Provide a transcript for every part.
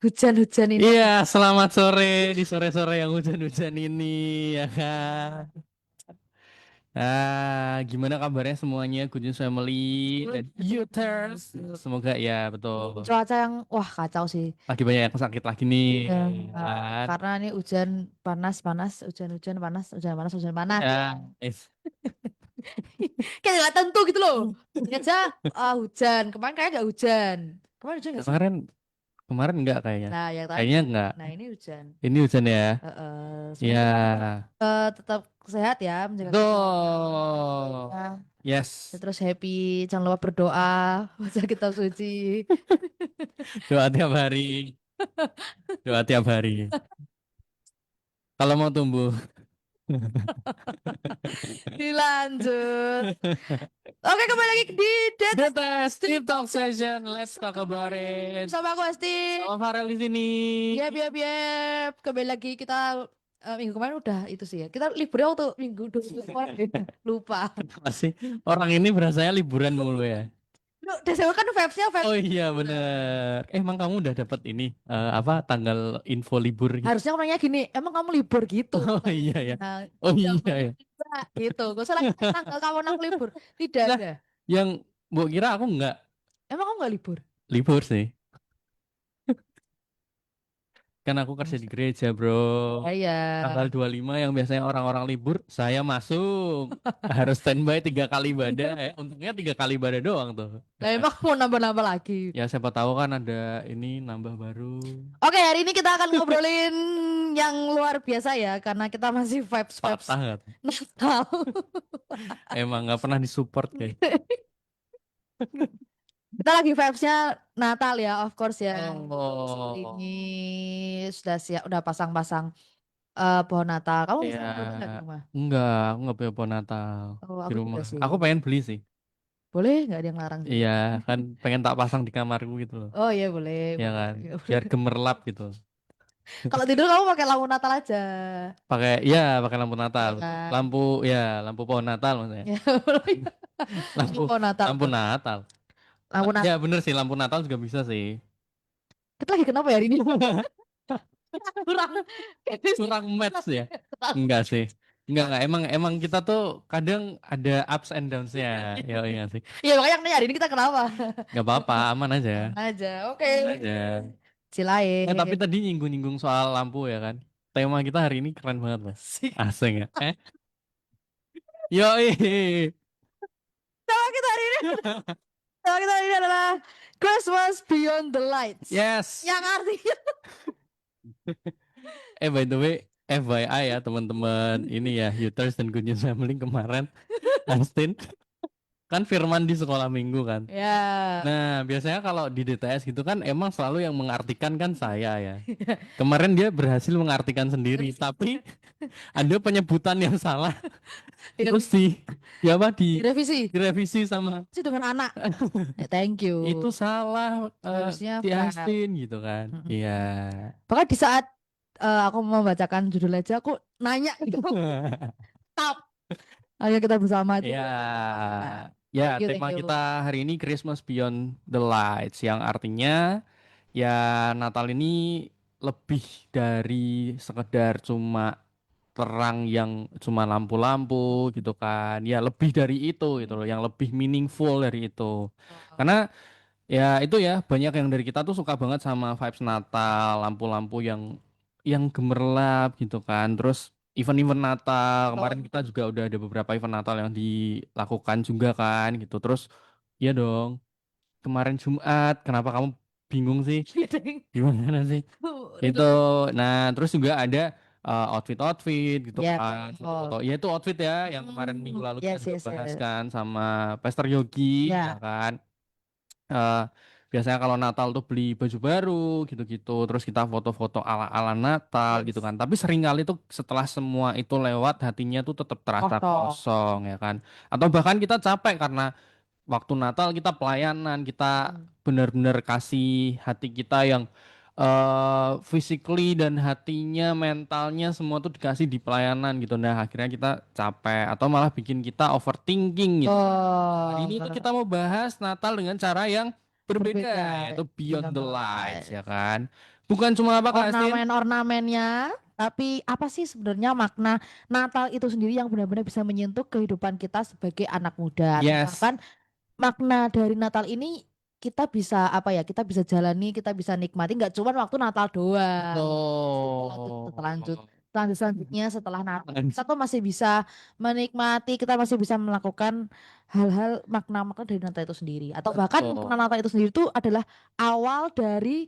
hujan-hujan ini. Iya, selamat sore di sore-sore yang hujan-hujan ini, ya kan? Gimana kabarnya semuanya, Good News Family dan Youters? Semoga ya betul. Cuaca yang wah kacau sih. Lagi banyak yang sakit lagi nih, Ya, ya kan? karena ini hujan panas-panas, hujan-hujan panas, hujan panas, hujan panas. Ya, Kayak nggak tentu gitu loh. Ini aja hujan. Kemarin kayak nggak hujan. Kemarin hujan nggak sih? kemarin kemarin enggak kayaknya. Nah, yang tadi. Kayaknya enggak. Nah, ini hujan. Ini hujan ya. Semoga kita Ya, tetap sehat ya, menjaga kesehatan. betul. Ya, Yes. terus happy. Jangan lupa berdoa, baca kitab suci. Doa tiap hari. Doa tiap hari. Kalau mau tumbuh. Dilanjut. Oke, kembali lagi di The Dead best Deep Talk Session. Let's talk about it. sama aku Asti. Sama Farel di sini. Yep. Kembali lagi kita minggu kemarin udah itu sih ya. Kita liburnya waktu minggu dua minggu kemarin deh. Lupa. Masih orang ini berasanya liburan mulu ya. Lu Desember kan vibes-nya Oh vibes. iya bener. Emang kamu udah dapat ini apa tanggal info libur gitu? Harusnya orangnya gini, emang kamu libur gitu. Oh iya ya. Nah, Oh iya jangan ya. juga gitu. Gak usah lagi tanggal kamu nang libur. Tidak Lah, ada. yang Mbok kira aku nggak Emang kamu gak libur? libur sih. Kan aku kerja di Masa? gereja, Bro. Ya, Tanggal ya. 25 yang biasanya orang-orang libur, saya masuk. Harus standby 3 kali ibadah. Untungnya 3 kali ibadah doang tuh. Ya Lah kan? emang mau nambah-nambah lagi. Ya siapa tahu kan ada ini nambah baru. Oke, hari ini kita akan ngobrolin yang luar biasa ya, karena kita masih vibes-vibes Patah nggak tuh? Natal. Emang nggak pernah disupport kayak. Kita lagi vibes-nya Natal ya, of course ya. Oh, Ini sudah siap, udah pasang-pasang pohon Natal. Kamu ya pasang pohon nggak di rumah? aku nggak punya pohon Natal Oh, di aku juga rumah. sih. Aku pengen beli sih. Boleh nggak ada yang larang juga? Iya, kan pengen tak pasang di kamarku gitu loh. Oh iya boleh, Ya boleh. kan, Ya, boleh. biar gemerlap gitu. Kalau tidur kamu pakai lampu Natal aja, Pakai lampu Natal, ya betul. kan? Lampu ya, lampu pohon Natal maksudnya. Ya, boleh. Ini Lampu pohon Natal lampu tuh. Natal. Lampu Ya Natal. bener sih lampu Natal juga bisa sih. Kita lagi kenapa ya hari ini? Kurang. Kurang match ya. Enggak sih. Enggak. Emang emang kita tuh kadang ada ups and downs-nya. Ya iya sih. Ya makanya nih hari ini kita kenapa? Enggak apa-apa, aman aja. Aman aja, oke. Aman aja. Tapi Cilain. tadi nyinggung-nyinggung soal lampu ya kan. Tema kita hari ini keren banget loh. Sih. Asing ya. Yoi. Tema kita hari ini, tema kita hari ini adalah Christmas Beyond the Lights. Yes. Yang artinya By the way, FYI ya teman-teman, ini ya Youters dan Good News Family kemarin Astin kan Firman di sekolah minggu kan. ya. Nah, biasanya kalau di DTS gitu kan emang selalu yang mengartikan kan saya ya. Kemarin dia berhasil mengartikan sendiri, tapi ada penyebutan yang salah. Terus ya apa Direvisi direvisi sama sih dengan anak. Thank you. itu salah Harusnya si fair. Astin gitu kan. Mm-mm. Iya. Bahkan di saat aku membacakan judul aja, aku nanya gitu. Tap. Ayo kita bersama itu. Ya, Nah, ya thank tema you. kita hari ini Christmas Beyond the Lights yang artinya ya Natal ini lebih dari sekedar cuma terang yang cuma lampu-lampu gitu kan. Ya lebih dari itu gitu loh, yang lebih meaningful dari itu. Oh. Karena ya itu ya banyak yang dari kita tuh suka banget sama vibes Natal, lampu-lampu yang gemerlap gitu kan. Terus event-event Natal kemarin kita juga udah ada beberapa event Natal yang dilakukan juga kan gitu. Terus ya dong, kemarin Jumat kenapa kamu bingung sih? Gimana sih? Itu Relate. nah terus juga ada outfit-outfit gitu Ya, kan. Foto-foto. oh. Ya itu outfit ya yang kemarin minggu lalu kita Yes, juga yes, bahas yes. kan sama Pastor Yogi ya Ya, kan. Eh, biasanya kalau Natal tuh beli baju baru gitu-gitu terus kita foto-foto ala-ala Natal gitu yes. kan tapi seringkali tuh setelah semua itu lewat hatinya tuh tetap terasa Kosong. kosong ya kan atau bahkan kita capek karena waktu Natal kita pelayanan kita Mm. benar-benar kasih hati kita yang physically dan hatinya mentalnya semua tuh dikasih di pelayanan gitu nah akhirnya kita capek atau malah bikin kita overthinking gitu. Hari Oh, ini tuh kita benar. mau bahas Natal dengan cara yang berbeda, Berbeda. yaitu Beyond Beyond the the Lights, ya lights. kan? Bukan cuma apa Kak Sin? ornamen-ornamennya, tapi apa sih sebenarnya makna Natal itu sendiri yang benar-benar bisa menyentuh kehidupan kita sebagai anak muda, atau Yes. bahkan makna dari Natal ini kita bisa apa ya, kita bisa jalani, kita bisa nikmati nggak cuma waktu Natal doang. Betul. Selanjutnya setelah Natal kita tuh masih bisa menikmati, kita masih bisa melakukan hal-hal makna-makna dari Natal itu sendiri, atau bahkan makna Betul. Natal itu sendiri itu adalah awal dari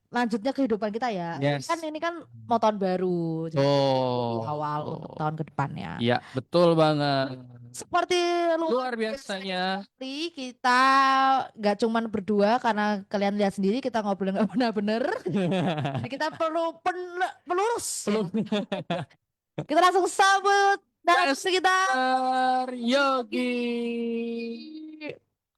lanjutnya kehidupan kita ya. Yes. Ini kan mau tahun baru, jadi awal untuk Oh. tahun ke depannya. Iya, betul banget. Seperti Luar biasa biasanya. sekali, kita nggak cuman berdua karena kalian lihat sendiri kita ngobrol nggak benar-benar. Jadi kita perlu pelurus ya. Belum. Kita langsung sambut dan kita. Master Yogi.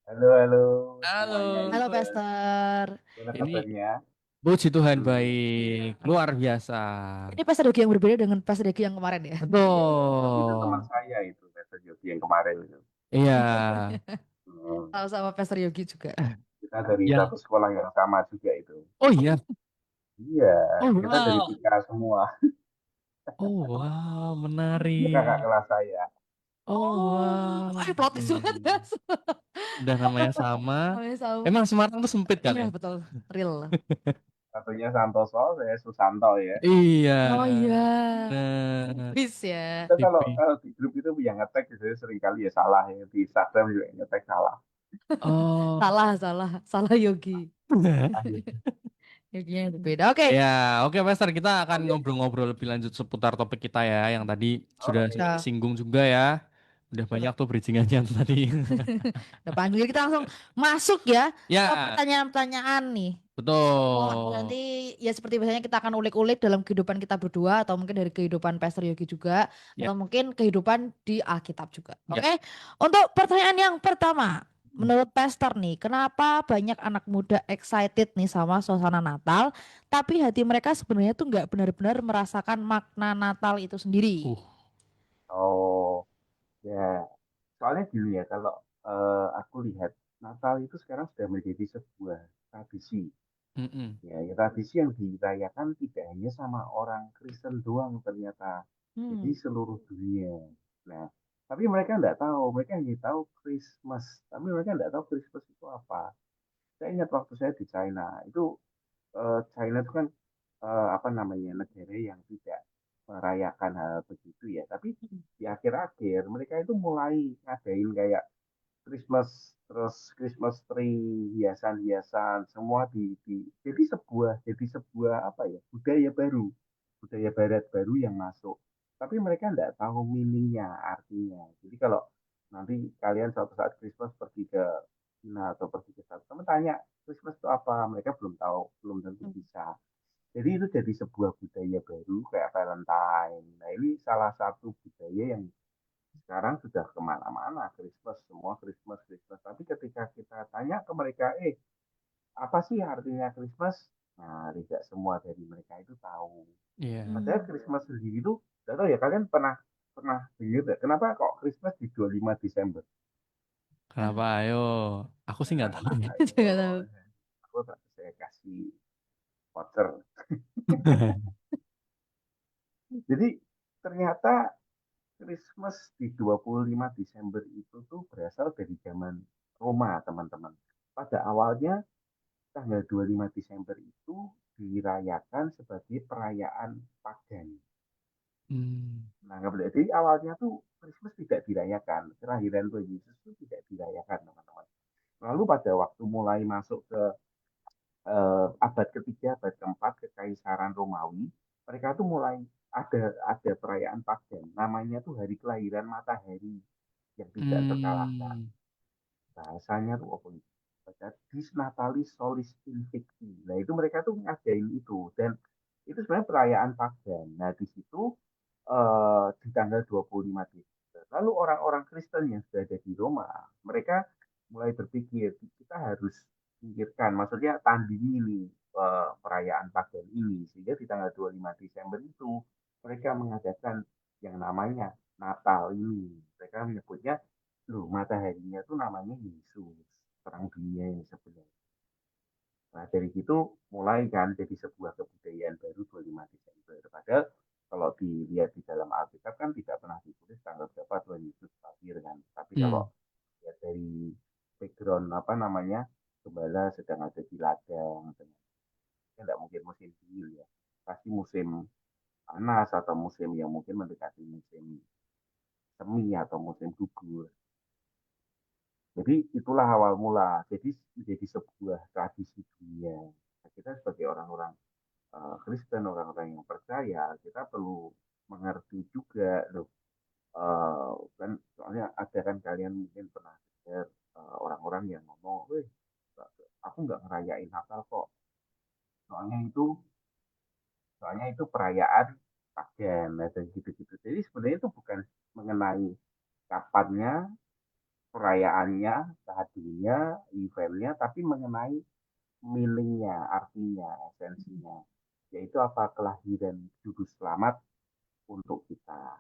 Halo, halo semuanya Halo. Halo Yubers. Pester. Gimana Ini kabarnya? puji Tuhan Hmm. baik. Luar biasa. Ini Pester Yogi yang berbeda dengan Pester Yogi yang kemarin ya. Iya, itu teman Betul. saya itu, Pastor Yogi yang kemarin itu. Iya. Hmm. Sama-sama Pester Yogi juga. Kita dari Ya. satu sekolah yang sama juga itu. Oh iya. Iya, Oh kita dari wow. Tika semua. Oh wow, Dia kakak menarik. kelas saya. Oh Plot twist wow. banget ya. Udah namanya sama. Namanya sama. Emang Semarang tuh sempit kan Iya ya? betul, real. Satunya Santoso, saya Susanto ya. Iya. Oh iya, Bener. bis ya. Kita kalau Tipi. kalau di grup itu yang ngetek gitu sering kali ya salah ya. Di Instagram juga ngetek salah. Oh. Salah Yogi. Yoginya yang berbeda. Oke. Ya, oke Master, kita akan ngobrol-ngobrol lebih lanjut seputar topik kita ya, yang tadi sudah Oke. singgung juga ya. Udah banyak tuh bridgingannya tadi. Udah panggil kita langsung masuk ya ke Ya, pertanyaan-pertanyaan nih. betul. Nanti ya seperti biasanya kita akan ulik-ulik dalam kehidupan kita berdua atau mungkin dari kehidupan Pastor Yogi juga Ya, atau mungkin kehidupan di Alkitab juga. ya. Oke. Untuk pertanyaan yang pertama, menurut Pastor nih, kenapa banyak anak muda excited nih sama suasana Natal, tapi hati mereka sebenarnya tuh nggak benar-benar merasakan makna Natal itu sendiri? Uh, Oh, ya. Soalnya gini ya, kalau aku lihat Natal itu sekarang sudah menjadi sebuah tradisi. mm-mm. Ya, tradisi yang dirayakan tidak hanya sama orang Kristen doang ternyata, jadi Hmm. seluruh dunia. Nah, tapi mereka nggak tahu, mereka hanya tahu Christmas, tapi mereka nggak tahu Christmas itu apa. Saya ingat waktu saya di China, itu China itu kan apa namanya negara yang tidak merayakan hal begitu ya, tapi di akhir-akhir mereka itu mulai ngadain kayak Christmas, terus Christmas tree, hiasan-hiasan, semua jadi sebuah apa ya, budaya barat baru yang masuk. Tapi mereka nggak tahu meaningnya, artinya. Jadi kalau nanti kalian suatu saat Christmas pergi ke China atau pergi ke satu teman tanya Christmas itu apa, mereka belum tahu, belum tentu bisa. Jadi itu jadi sebuah budaya baru kayak Valentine. Nah ini salah satu budaya yang sekarang sudah kemana-mana Christmas, semua Christmas, Christmas. Tapi ketika kita tanya ke mereka, apa sih artinya Christmas? Nah, tidak semua dari mereka itu tahu. Iya. Padahal Christmas sendiri itu, tidak tahu ya, kalian pernah pernah dengar nggak? Kenapa kok Christmas di 25 Desember? Kenapa? Ayo, aku sih nggak Nah, tahu. Juga ayo, tahu. aku saya kasih voucher. Jadi ternyata Christmas di 25 Desember itu tuh berasal dari zaman Roma, teman-teman. Pada awalnya tanggal 25 Desember itu dirayakan sebagai perayaan pagan. Hmm. Nah, nggak boleh. Jadi awalnya tuh Christmas tidak dirayakan, kelahiran Tuhan Yesus itu tidak dirayakan, teman-teman. Lalu pada waktu mulai masuk ke abad ketiga, abad keempat, kekaisaran Romawi, mereka tuh mulai ada perayaan pagan. Namanya tuh hari kelahiran matahari yang tidak terkalahkan. Hmm. Bahasanya tuh apa itu? Baca Dis Natalis Solis Invicti. Nah itu mereka tuh ngadain itu dan itu sebenarnya perayaan pagan. Nah di situ di tanggal 25 Desember. Lalu orang-orang Kristen yang sudah ada di Roma, mereka mulai berpikir kita harus singkirkan, maksudnya tandingi nih perayaan pagan ini sehingga di tanggal 25 Desember itu mereka mengadakan yang namanya Natal ini. Mereka menyebutnya loh mataharinya tuh namanya Yesus terang dunia yang sebenarnya. Nah, dari situ mulai kan jadi sebuah kebudayaan baru 25 Desember. Padahal kalau dilihat di dalam Alkitab kan tidak pernah ditulis tanggal berapa Tuhan Yesus lahir kan. Tapi kalau Hmm. lihat dari background apa namanya, gembala sedang ada di ladang, tidak mungkin musim dingin ya. Pasti musim panas atau musim yang mungkin mendekati musim semi atau musim gugur. Jadi itulah awal mula. Jadi menjadi sebuah tradisi dunia. Nah, kita sebagai orang-orang Kristen, orang-orang yang percaya, kita perlu mengerti juga loh. Kan soalnya ada kan kalian mungkin pernah dengar orang-orang yang ngomong, "Weh, aku nggak ngerayain Natal kok. Soalnya itu soalnya itu perayaan pagan dan gitu-gitu." Jadi sebenarnya itu bukan mengenai kapannya, perayaannya, hadirnya, eventnya, tapi mengenai meaningnya, artinya, esensinya, yaitu apa kelahiran juru selamat untuk kita,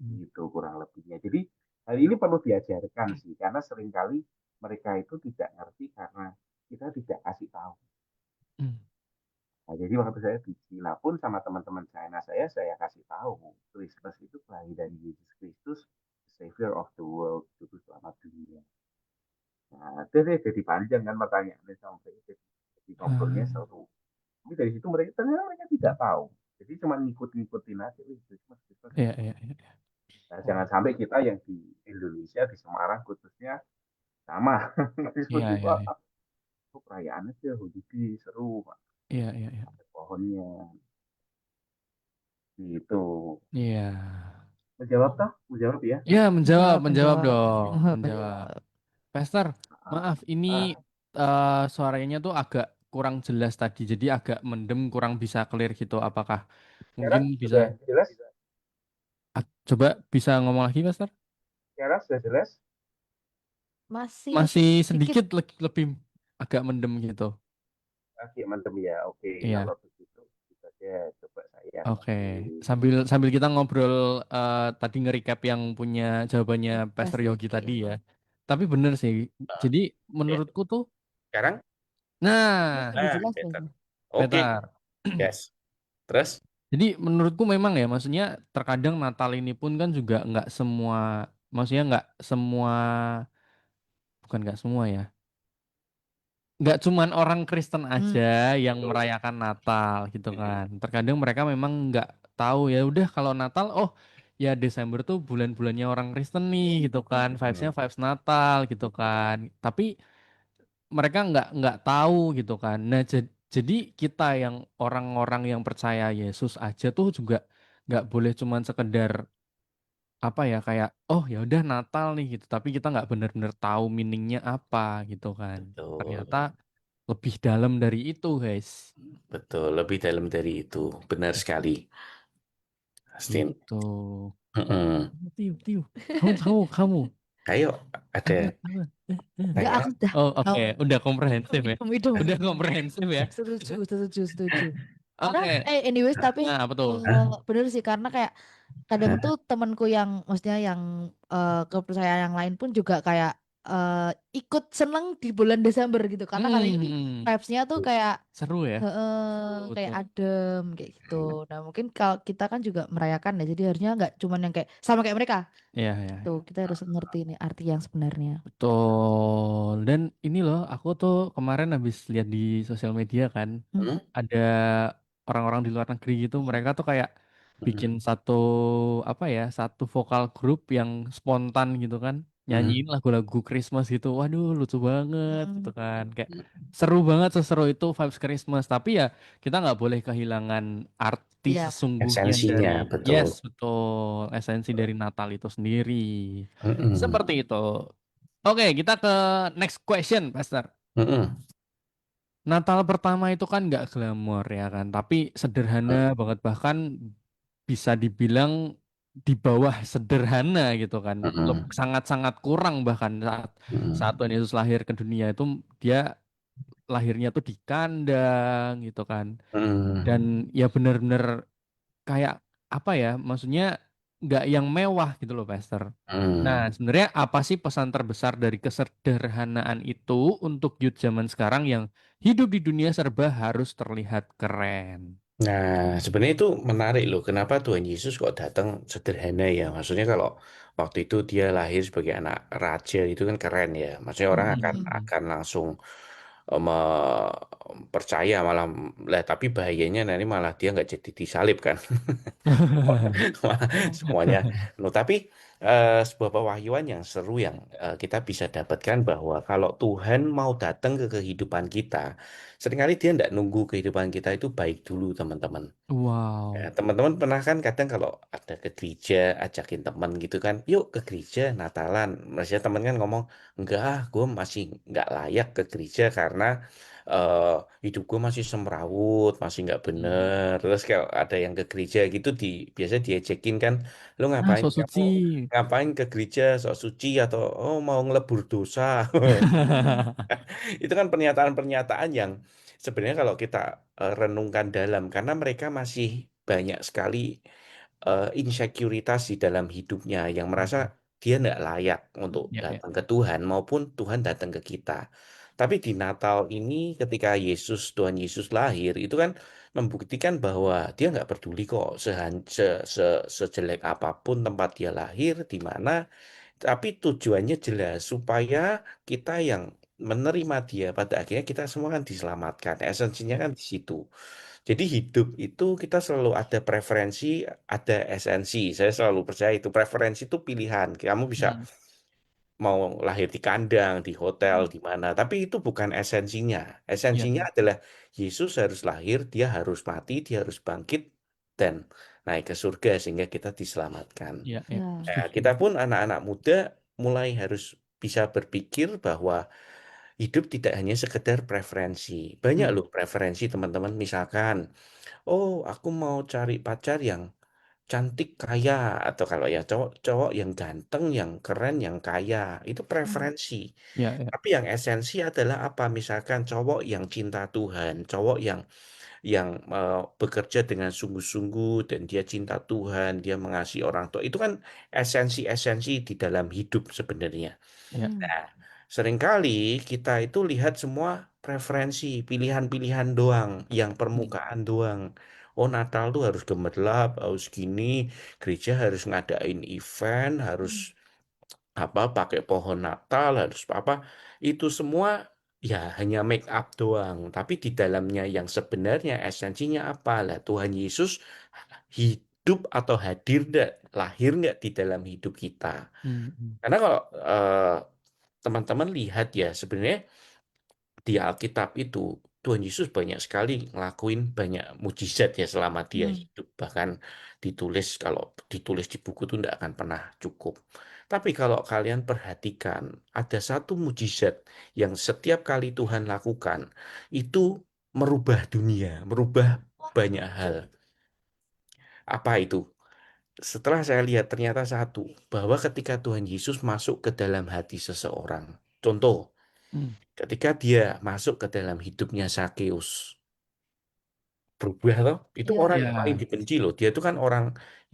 itu kurang lebihnya. Jadi hal ini perlu diajarkan sih, karena seringkali mereka itu tidak ngerti karena kita tidak kasih tahu. Hmm. Nah, jadi waktu saya di Cina pun sama teman-teman China saya kasih tahu Christmas itu kelahiran Yesus Kristus, Savior of the world, juru selamat dunia. Nah, itu deh jadi panjang kan pertanyaannya sampai jadi ngobrolnya Ah, seru. Tapi dari situ mereka ternyata mereka tidak tahu. Jadi cuma ngikut-ngikutin aja, Christmas, Christmas, iya, Christmas. iya, iya. Nah, jangan sampai kita yang di Indonesia, di Semarang khususnya sama. Christmas Iya, itu iya, iya. apa? Oh, perayaan aja, hoodie seru, Iya, iya, iya. ada pohonnya, gitu. Iya. Menjawab toh? Menjawab ya? Iya, menjawab, Menjawab, menjawab menjawab, dong, menjawab, menjawab. menjawab. Pastor, Ah, maaf ini ah, suaranya tuh agak kurang jelas tadi, jadi agak mendem, kurang bisa clear gitu. Apakah mungkin sekarang bisa sudah jelas? coba bisa ngomong lagi, Pastor? Sekarang sudah jelas? Masih Masih dikit. sedikit lebih agak mendem gitu. Oke, mantap ya. Oke, Iya. kalau begitu bisa deh coba saya Oke, kasih. sambil sambil kita ngobrol tadi nge-recap yang punya jawabannya Pastor Pasti. Yogi tadi ya. Tapi bener sih. Ah, Jadi ya. menurutku tuh, Sekarang? nah, Lebih Nah, jelas ya. better. Oke, betar. yes. Terus? Jadi menurutku memang ya, maksudnya terkadang Natal ini pun kan juga nggak semua, maksudnya nggak semua, bukan nggak semua ya. Nggak cuman orang Kristen Hmm. aja yang Betul. merayakan Natal gitu kan. Terkadang mereka memang nggak tahu ya udah kalau Natal oh ya Desember tuh bulan-bulannya orang Kristen nih gitu kan. Vibes-nya vibes Natal gitu kan. Tapi mereka nggak tahu gitu kan. Nah jadi kita yang orang-orang yang percaya Yesus aja tuh juga nggak boleh cuman sekedar apa ya kayak oh ya udah Natal nih gitu. Tapi kita nggak benar-benar tahu meaningnya apa gitu kan. Betul. Ternyata lebih dalam dari itu, guys. Betul. Lebih dalam dari itu. Benar sekali. Astin. Gitu. Mm-mm. Tiu, tiu. Kamu. Ayo, ada Apa? Enggak, aku pertanyaan? udah. Oh, oke. Kamu Udah komprehensif ya. idem, idem. Udah komprehensif ya. Setuju, setuju, setuju. Karena Oke. anyways tapi Nah, betul. Hah? bener sih karena kayak kadang Hah? tuh temanku yang maksudnya yang kepercayaan yang lain pun juga kayak ikut seneng di bulan Desember gitu karena katanya Hmm, vibes-nya tuh kayak seru ya. Betul, kayak betul. adem kayak gitu. Nah mungkin kalau kita kan juga merayakan ya jadi harusnya nggak cuman yang kayak sama kayak mereka. Iya, iya. Tuh kita harus ngerti nih arti yang sebenarnya. Betul. Dan ini loh, aku tuh kemarin habis lihat di sosial media kan, Hmm? ada orang-orang di luar negeri gitu, mereka tuh kayak bikin Mm-mm. satu apa ya, satu vokal grup yang spontan gitu kan, Mm-mm. nyanyiin lagu-lagu Christmas gitu. Waduh, lucu banget gitu Mm-mm. kan. Kayak seru banget, seseru itu vibes Christmas. Tapi ya kita nggak boleh kehilangan arti Iya. sesungguhnya dari Esensinya, betul. yes, betul, esensi dari Natal itu sendiri. Mm-mm. Seperti itu. Oke, kita ke next question, Pastor. Mm-mm. Natal pertama itu kan nggak glamor ya kan, tapi sederhana banget bahkan bisa dibilang di bawah sederhana gitu kan, Mm-mm. sangat-sangat kurang bahkan saat saat Mm-mm. Tuhan Yesus lahir ke dunia itu dia lahirnya tuh di kandang gitu kan, dan Mm-mm. ya bener-bener kayak apa ya, maksudnya nggak yang mewah gitu loh, Pastor. Nah, Mm-mm. sebenarnya apa sih pesan terbesar dari kesederhanaan itu untuk youth zaman sekarang yang hidup di dunia serba harus terlihat keren. Nah, sebenarnya itu menarik loh. Kenapa Tuhan Yesus kok datang sederhana ya? Maksudnya kalau waktu itu dia lahir sebagai anak raja itu kan keren ya. Maksudnya orang akan Mm-mm. akan langsung percaya malah lah. Tapi bahayanya nanti malah dia nggak jadi disalib kan. Semuanya. No, tapi sebuah pewahyuan yang seru yang kita bisa dapatkan bahwa kalau Tuhan mau datang ke kehidupan kita, seringkali dia tidak nunggu kehidupan kita itu baik dulu, teman-teman. Ya, Wow. teman-teman pernah kan kadang kalau ada ke gereja, ajakin teman gitu kan, yuk ke gereja Natalan. Maksudnya teman kan ngomong, enggak, gue masih nggak layak ke gereja karena eh, hidup gue masih semrawut, masih nggak Hmm. bener. Terus kalau ada yang ke gereja gitu, biasa diejekin kan, lo Ah, ngapain so kamu suci. ngapain ke gereja sok suci atau oh mau ngelebur dosa. Itu kan pernyataan-pernyataan yang sebenarnya kalau kita renungkan dalam, karena mereka masih banyak sekali insekuritas di dalam hidupnya yang merasa dia tidak layak untuk Ya, ya. datang ke Tuhan maupun Tuhan datang ke kita. Tapi di Natal ini ketika Tuhan Yesus lahir, itu kan membuktikan bahwa dia nggak peduli kok sejelek apapun tempat dia lahir, di mana tapi tujuannya jelas supaya kita yang menerima dia pada akhirnya kita semua kan diselamatkan. Esensinya kan di situ. Jadi hidup itu kita selalu ada preferensi, ada esensi. Saya selalu percaya itu preferensi itu pilihan. Kamu bisa Hmm. mau lahir di kandang, di hotel, Hmm. di mana, tapi itu bukan esensinya. Ya, Esensinya ya. adalah Yesus harus lahir, dia harus mati, dia harus bangkit dan naik ke surga sehingga kita diselamatkan. Ya, ya. Ya. Nah, Setuju. kita pun anak-anak muda mulai harus bisa berpikir bahwa hidup tidak hanya sekedar preferensi. Banyak Hmm. loh preferensi teman-teman. Misalkan, oh aku mau cari pacar yang cantik kaya atau kalau ya cowok-cowok yang ganteng, yang keren, yang kaya. Itu Hmm. preferensi. Ya, ya. Tapi yang esensi adalah apa? Misalkan cowok yang cinta Tuhan, cowok yang bekerja dengan sungguh-sungguh dan dia cinta Tuhan, dia mengasihi orang tua. Itu kan esensi-esensi di dalam hidup sebenarnya. Ya. Hmm. Nah, seringkali kita itu lihat semua preferensi, pilihan-pilihan doang, yang Hmm. permukaan doang. Oh, Natal tuh harus gemerlap, harus gini, gereja harus ngadain event, harus Hmm. apa pakai pohon Natal, harus apa. Itu semua ya hanya make up doang. Tapi di dalamnya yang sebenarnya esensinya apa lah? Tuhan Yesus hidup atau hadir nggak, lahir nggak di dalam hidup kita. Hmm. Hmm. Karena kalau teman-teman lihat ya sebenarnya di Alkitab itu Tuhan Yesus banyak sekali ngelakuin banyak mujizat ya selama dia Hmm. hidup. Bahkan ditulis kalau ditulis di buku itu tidak akan pernah cukup. Tapi kalau kalian perhatikan ada satu mujizat yang setiap kali Tuhan lakukan itu merubah dunia, merubah banyak hal. Apa itu? Setelah saya lihat ternyata satu, bahwa ketika Tuhan Yesus masuk ke dalam hati seseorang, contoh, Hmm. ketika dia masuk ke dalam hidupnya Sakeus, berubah loh. Itu Ya. orang yang paling Ya. dibenci loh. Dia itu kan orang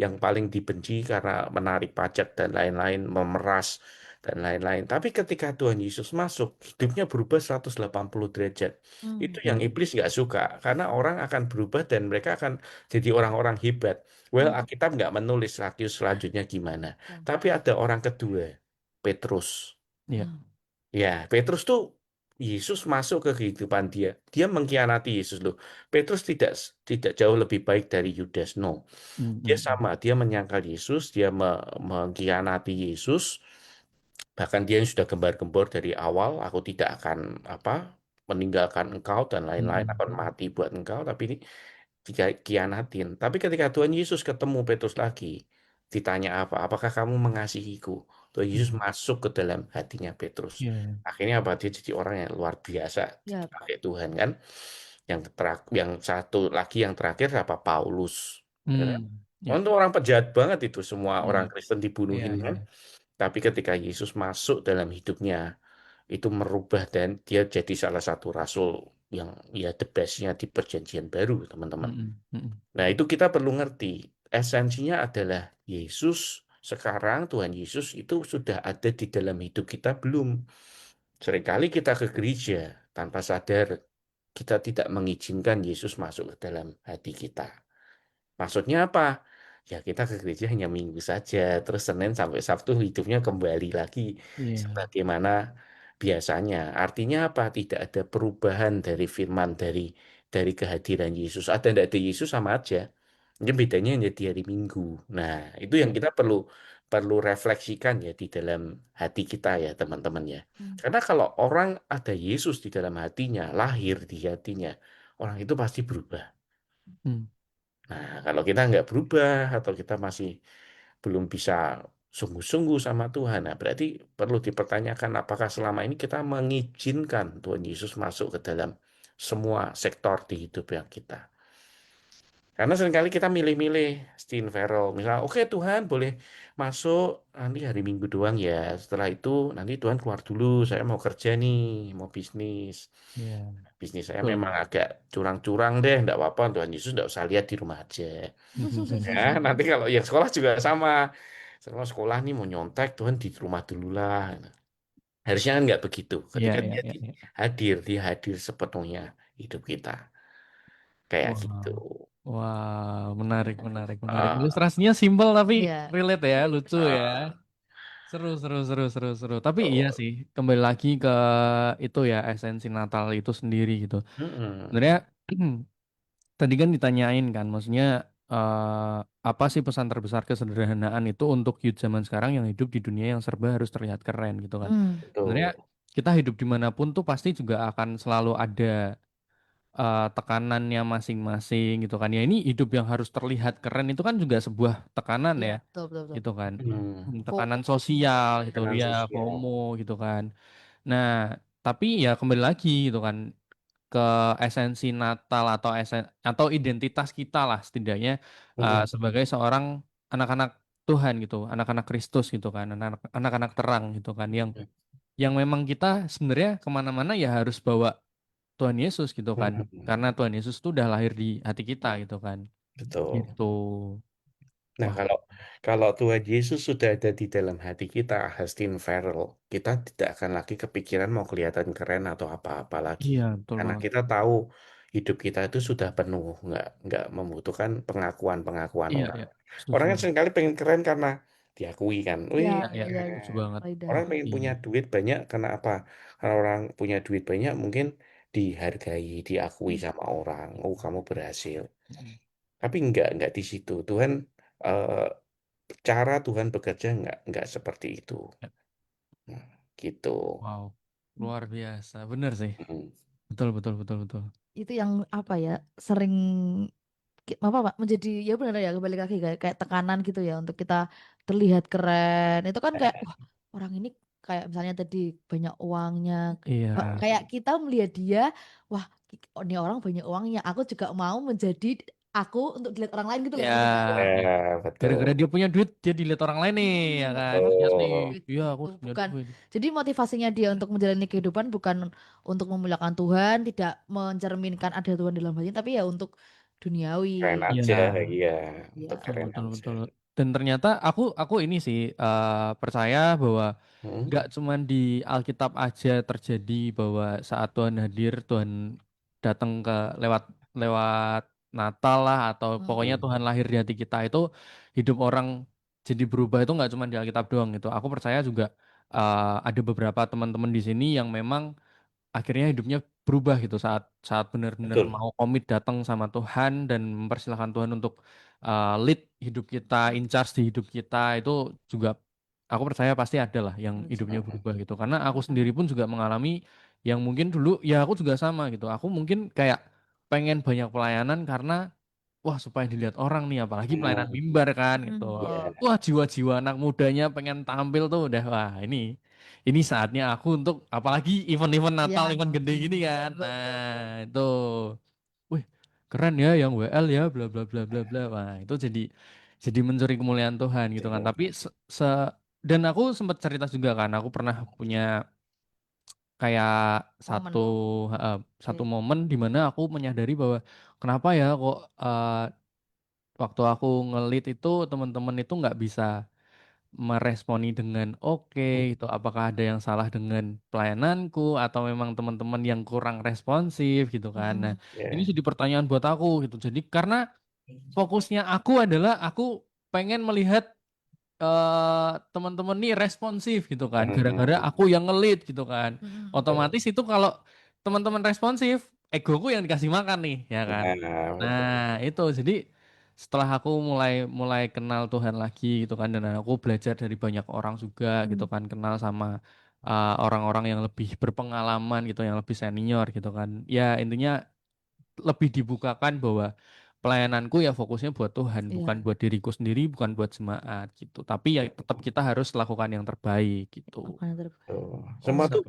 yang paling dibenci karena menarik pajak dan lain-lain, memeras dan lain-lain. Tapi ketika Tuhan Yesus masuk, hidupnya berubah 180 derajat. Itu Hmm. yang Ya. iblis nggak suka, karena orang akan berubah dan mereka akan jadi orang-orang hebat. Well, Hmm. Alkitab nggak menulis Sakeus selanjutnya gimana. Ya. Tapi ada orang kedua, Petrus. Ya. Hmm. Ya, Petrus tuh Yesus masuk ke kehidupan dia. Dia mengkhianati Yesus loh. Petrus tidak tidak jauh lebih baik dari Yudas. No, Hmm. dia Hmm. Hmm. sama. Dia menyangkal Yesus, dia mengkhianati Yesus. Bahkan dia yang sudah gembar-gembor dari awal. Aku tidak akan apa meninggalkan engkau dan lain-lain. Hmm. Akan mati buat engkau. Tapi ini dikhianatin. Tapi ketika Tuhan Yesus ketemu Petrus lagi, ditanya apa? Apakah kamu mengasihiku? Tuhan Yesus Hmm. masuk ke dalam hatinya Petrus. Ya, ya. Akhirnya apa? Dia jadi orang yang luar biasa Ya. dipakai Tuhan kan. Yang satu lagi yang terakhir apa? Paulus. Ya kan? Hmm. Ya. Untuk orang pejahat banget itu semua orang Ya. Kristen Ya, dibunuhin kan. ya. Tapi ketika Yesus masuk dalam hidupnya, itu merubah dan dia jadi salah satu rasul yang ya the best-nya di perjanjian baru, teman-teman. Hmm. Hmm. Nah, itu kita perlu ngerti. Esensinya adalah Yesus sekarang, Tuhan Yesus itu sudah ada di dalam hidup kita belum? Seringkali kita ke gereja tanpa sadar. kita tidak mengizinkan Yesus masuk ke dalam hati kita. Maksudnya apa? Ya kita ke gereja hanya Minggu saja, terus Senin sampai Sabtu hidupnya kembali lagi Iya. sebagaimana biasanya. Artinya apa? Tidak ada perubahan dari firman, dari kehadiran Yesus. Ada tidak ada Yesus sama aja. Ini bedanya hanya di hari Minggu. Nah, itu yang kita perlu perlu refleksikan ya di dalam hati kita ya teman-teman ya. Hmm. Karena kalau orang ada Yesus di dalam hatinya, lahir di hatinya, orang itu pasti berubah. Hmm. Nah, kalau kita nggak berubah atau kita masih belum bisa sungguh-sungguh sama Tuhan, nah berarti perlu dipertanyakan apakah selama ini kita mengizinkan Tuhan Yesus masuk ke dalam semua sektor di hidup yang kita. Karena seringkali kita milih-milih Steve Farrell, misalnya, oke Tuhan boleh masuk nanti hari Minggu doang ya. Setelah itu nanti Tuhan keluar dulu, saya mau kerja nih, mau bisnis. Iya. Bisnis saya Betul. memang agak curang-curang deh, enggak apa-apa, Tuhan Yesus enggak usah lihat di rumah aja. Ya, nanti kalau yang sekolah juga sama. Setelah sekolah nih mau nyontek, Tuhan di rumah dulu lah. Harusnya kan nggak begitu. Iya, Ketika iya, dia iya, iya. dia hadir sepenuhnya hidup kita. Kayak gitu. Wow. Wow, menarik, menarik, menarik. Ah, Ilustrasinya simpel tapi Iya. relate ya, lucu ya. ah, Seru, seru, seru, seru, seru. Tapi iya betul. sih, kembali lagi ke itu ya, esensi Natal itu sendiri gitu. Mm-mm. Sebenarnya tadi kan ditanyain kan, maksudnya apa sih pesan terbesar kesederhanaan itu untuk youth zaman sekarang yang hidup di dunia yang serba harus terlihat keren gitu kan. Hmm. Sebenarnya Betul. kita hidup dimanapun tuh pasti juga akan selalu ada tekanannya masing-masing gitu kan. Ya ini hidup yang harus terlihat keren itu kan juga sebuah tekanan Iya, ya betul, betul, betul. gitu kan. FOMO. Tekanan sosial gitu Tekanan ya, sosial. FOMO gitu kan. Nah, tapi ya kembali lagi gitu kan ke esensi Natal atau atau identitas kita lah setidaknya Mm-mm. sebagai seorang anak-anak Tuhan gitu, anak-anak Kristus gitu kan, anak-anak terang gitu kan, yang memang kita sebenarnya kemana-mana ya harus bawa Tuhan Yesus gitu kan, Mm-mm. karena Tuhan Yesus itu udah lahir di hati kita gitu kan, Betul. gitu. Nah, Wah, kalau Tuhan Yesus sudah ada di dalam hati kita, Justin Farrell, kita tidak akan lagi kepikiran mau kelihatan keren atau apa-apa lagi. iya betul Karena banget. kita tahu hidup kita itu sudah penuh, nggak membutuhkan pengakuan-pengakuan Iya, orang. iya, setuju Orang kan banget. seringkali pengen keren karena diakui kan. Iya, Wih, Iya, iya, setuju keren. banget. Orang validasi. pengen punya Iya. duit banyak karena apa? Karena orang punya duit banyak mungkin dihargai, diakui Hmm. sama orang. Oh, kamu berhasil. Mm. Tapi nggak di situ. Tuhan eh, cara Tuhan bekerja nggak seperti itu. Nah, gitu. Wow, luar biasa, bener sih. Mm. Betul, betul, betul, betul. Itu yang apa ya, sering apa Pak, menjadi ya benar ya, kembali lagi kayak tekanan gitu ya untuk kita terlihat keren. Itu kan kayak wah, orang ini kayak misalnya tadi banyak uangnya, Iya, kayak kita melihat dia, wah oh, ini orang banyak uangnya, aku juga mau menjadi aku untuk dilihat orang lain gitu loh ya, maksudnya. ya. Ya, betul. Gara-gara dia punya duit, dia dilihat orang lain nih, ya kan? Ya sih, Oh, iya aku Itu punya bukan, duit. jadi motivasinya dia untuk menjalani kehidupan bukan untuk memuliakan Tuhan, tidak mencerminkan ada Tuhan dalam hati, tapi ya untuk duniawi. keren Iya, aja, iya. Untuk Ya. betul, keren betul, aja. betul. Dan ternyata aku ini sih percaya bahwa Hmm? nggak cuman di Alkitab aja terjadi bahwa saat Tuhan hadir, Tuhan datang ke lewat lewat Natal lah atau pokoknya Hmm. Tuhan lahir di hati kita itu hidup orang jadi berubah itu nggak cuma di Alkitab doang gitu. Aku percaya juga ada beberapa teman-teman di sini yang memang akhirnya hidupnya berubah gitu saat saat benar-benar Betul. mau komit datang sama Tuhan dan mempersilahkan Tuhan untuk lead hidup kita, in charge di hidup kita itu juga aku percaya pasti ada lah yang hidupnya Mm-mm. berubah gitu. Karena aku sendiri pun juga mengalami yang mungkin dulu ya aku juga sama gitu. Aku mungkin kayak pengen banyak pelayanan karena wah supaya dilihat orang nih apalagi pelayanan Mm. mimbar kan gitu. Hmm. Oh, Iya, Wah jiwa-jiwa anak mudanya pengen tampil tuh udah wah ini saatnya aku untuk apalagi event-event Natal, ya. event gede gini kan. Betul. Nah, itu wih keren ya yang WL ya bla bla bla bla bla. Wah, itu jadi mencuri kemuliaan Tuhan gitu kan. Tapi dan aku sempat cerita juga kan, aku pernah punya kayak satu Momen. satu Oke. momen di mana aku menyadari bahwa kenapa ya kok waktu aku ngelit itu teman-teman itu meresponi dengan oke itu apakah ada yang salah dengan pelayananku atau memang teman-teman yang kurang responsif gitu kan. Nah, ini Ya. jadi pertanyaan buat aku gitu. Jadi karena fokusnya aku adalah aku pengen melihat teman-teman nih responsif gitu kan. Gara-gara Hmm. aku yang ngelit gitu kan. Betul. Otomatis itu kalau teman-teman responsif, egoku yang dikasih makan nih, ya kan. Nah, betul. Nah, itu jadi setelah aku mulai mulai kenal Tuhan lagi gitu kan dan aku belajar dari banyak orang juga gitu kan, kenal sama orang-orang yang lebih berpengalaman gitu, yang lebih senior gitu kan. Ya, intinya lebih dibukakan bahwa pelayananku ya fokusnya buat Tuhan, bukan Iya, buat diriku sendiri, bukan buat jemaat gitu. Tapi ya tetap kita harus lakukan yang terbaik gitu. bukan yang terbaik. Betul. Oh, Semua tuh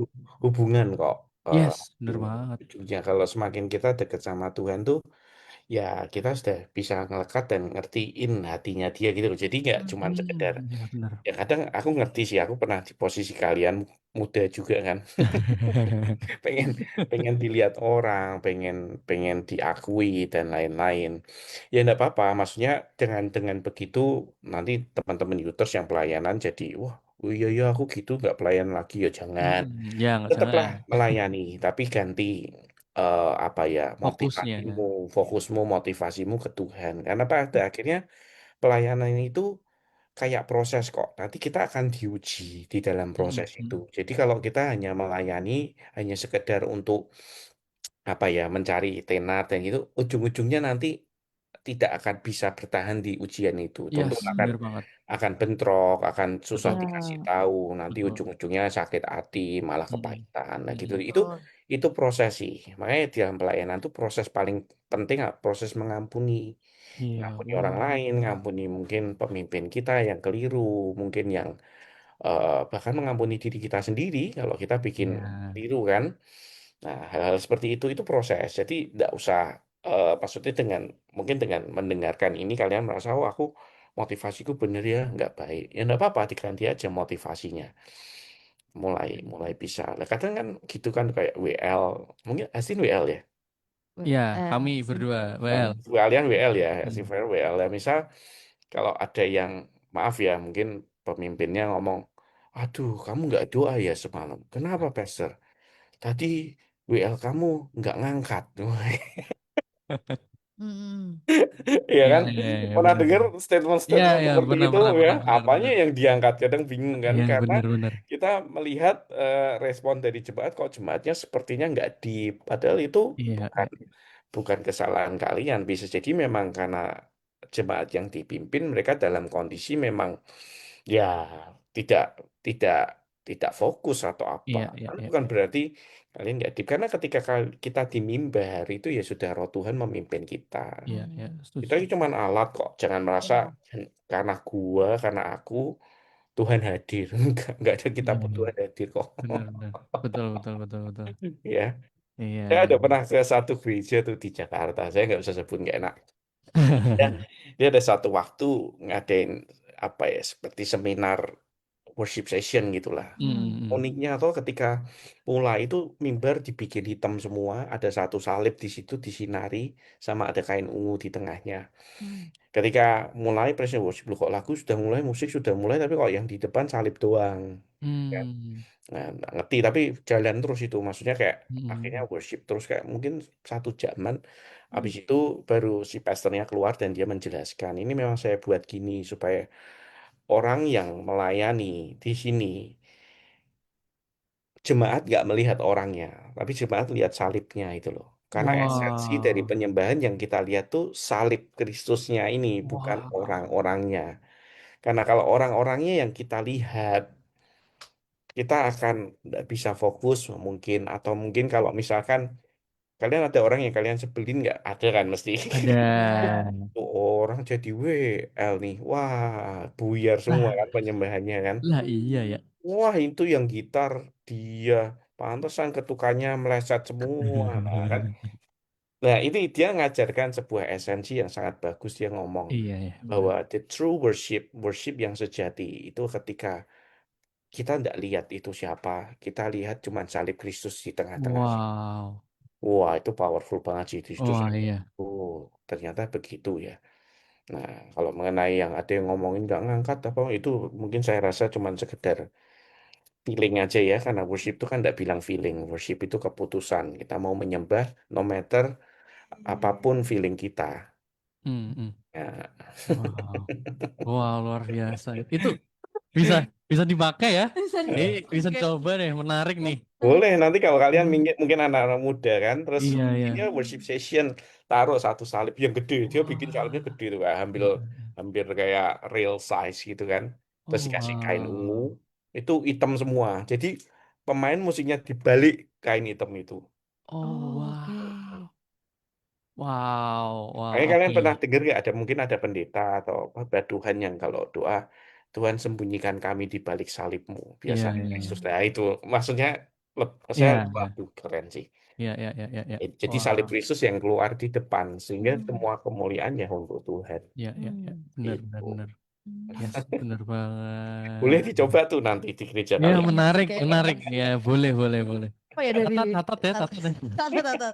hubungan kok. eh, Yes, bener banget. ujungnya kalau semakin kita dekat sama Tuhan tuh ya kita sudah bisa ngelekat dan ngertiin hatinya dia gitu loh. Jadi nggak cuman sekedar Ya bener. ya kadang aku ngerti sih aku pernah di posisi kalian muda juga kan. pengen pengen dilihat orang, pengen pengen diakui dan lain-lain. Ya enggak apa-apa, maksudnya dengan begitu nanti teman-teman Youters yang pelayanan jadi wah, oh iya ya aku gitu nggak pelayan lagi ya jangan. Ya nggak Tetaplah jangan. melayani, tapi ganti apa ya Fokusnya. motivasimu, fokusmu, motivasimu ke Tuhan. Karena pada akhirnya pelayanan itu kayak proses kok. Nanti kita akan diuji di dalam proses itu. Jadi kalau kita hanya melayani, hanya sekedar untuk apa ya mencari tenar dan itu, ujung-ujungnya nanti tidak akan bisa bertahan di ujian itu. Yes, Tentu akan bener banget. bentrok, akan susah Betul, dikasih Ya, tahu, nanti betul. ujung-ujungnya sakit hati, malah Mm, kepahitan. Nah gitu. mm. betul. Itu proses sih. Makanya di dalam pelayanan itu proses paling penting proses mengampuni. Iya, Ngampuni orang wow. lain, ngampuni mungkin pemimpin kita yang keliru, mungkin yang bahkan mengampuni diri kita sendiri kalau kita bikin Iya, keliru kan. Nah, hal-hal seperti itu proses. Jadi tidak usah maksudnya dengan mungkin dengan mendengarkan ini kalian merasa oh aku motivasiku bener ya nggak baik. Ya nggak apa-apa diganti aja motivasinya. Mulai mulai bisa. Lah kadang kan gitu kan kayak WL. Mungkin Astin WL ya. iya, kami Sih. berdua, Nah, well. kalian WL ya, Hmm. Silver WL ya. Misal kalau ada yang maaf ya mungkin pemimpinnya ngomong, aduh kamu nggak doa ya semalam. Kenapa Pastor? Tadi WL kamu nggak ngangkat. Mm-mm. Iya Iya, kan? iya, iya, Pernah bener, dengar bener. Iya, statement-statement iya, seperti pernah, itu pernah, ya? pernah, bener, Apanya bener. yang diangkat? Kadang bingung kan? Iya, Karena bener, bener. kita melihat respon dari jemaat kok jemaatnya sepertinya nggak di, padahal itu Iya, bukan iya, bukan kesalahan kalian. Bisa jadi memang karena jemaat yang dipimpin mereka dalam kondisi memang ya tidak tidak tidak fokus atau apa. iya, iya, Tapi iya, bukan iya, berarti kalian nggak di karena ketika kita di mimbar itu ya sudah roh Tuhan memimpin kita. iya, iya, setuju, Kita ini setuju. cuma alat kok. Jangan merasa Iya. karena gua, karena aku Tuhan hadir. Nggak ada kita Iya, pun iya, Tuhan hadir kok. bener, bener. Betul, betul, betul, betul. Ya, Iya, saya iya. ada pernah ke satu gereja tuh di Jakarta. Saya nggak bisa sebut nggak enak. Ya, dia ada satu waktu ngadain apa ya seperti seminar worship session gitulah. Hmm. Hmm, Uniknya atau ketika mulai itu mimbar dibikin hitam semua, ada satu salib di situ disinari sama ada kain ungu di tengahnya. Hmm. Ketika mulai presiden worship loh kok lagu sudah mulai, musik sudah mulai, tapi kok yang di depan salib doang. Kan? hmm, Nah, nggak ngerti tapi jalan terus itu, maksudnya kayak akhirnya hmm. worship terus kayak mungkin 1 jaman. Hmm. Habis itu baru si pastornya keluar dan dia menjelaskan ini memang saya buat gini supaya orang yang melayani di sini jemaat nggak melihat orangnya, tapi jemaat lihat salibnya itu loh. Karena esensi dari Wow, penyembahan yang kita lihat tuh salib Kristusnya ini, bukan wow. orang-orangnya. Karena kalau orang-orangnya yang kita lihat, kita akan nggak bisa fokus mungkin. Atau mungkin kalau misalkan kalian ada orang yang kalian sebelin nggak? Ada kan mesti. Ada. Tuh orang jadi WL nih. Wah, buyar semua Lah, kan penyembahannya kan. lah iya ya. Wah, itu yang gitar dia. Pantesan ketukannya meleset semua. Nah, kan? Nah, ini dia ngajarkan sebuah esensi yang sangat bagus. Dia ngomong Iya ya, benar. bahwa the true worship, worship yang sejati itu ketika kita tidak lihat itu siapa, kita lihat cuma salib Kristus di tengah-tengah. Wow. Wah, itu powerful banget sih. Itu Wah, iya. oh, ternyata begitu ya. Nah, kalau mengenai yang ada yang ngomongin nggak ngangkat apa itu mungkin saya rasa cuman sekedar feeling aja ya, karena worship itu kan nggak bilang feeling, worship itu keputusan. Kita mau menyembah no matter apapun feeling kita. Hmm, hmm. Ya. Wow, wow luar biasa. Itu bisa bisa dipakai ya. Bisa Ini bisa dipakai. coba deh, menarik nih. Boleh nanti kalau kalian Hmm. mungkin anak-anak muda kan, terus Iya ya. bikinnya worship session, taruh satu salib yang gede, dia bikin salibnya Wah. gede tuh kayak hampir Iya. hampir kayak real size gitu kan, terus Oh dikasih kain ungu, wow. itu hitam semua, jadi pemain musiknya dibalik kain hitam itu. Oh Oh, oke. wow. Wow, wow, Kayaknya kalian oke. pernah dengar nggak ada mungkin ada pendeta atau apa Tuhan yang kalau doa Tuhan sembunyikan kami di balik salibmu Iya, biasanya iya, Yesus iya. nah itu maksudnya saya Iya, iya. waduh keren sih. Iya, iya, iya, iya, iya. Jadi salib Wah, Kristus yang keluar di depan sehingga Hmm. semua kemuliaannya untuk Tuhan iya, iya, iya. Hmm. Benar, benar, itu. benar. Hmm. Yes, benar Boleh banget. dicoba tuh nanti di gereja Ya, kalian. menarik, Kayaknya menarik. Ya, boleh, boleh, boleh. apa ya dari Catat, catat ya, tat- catat ya. tata.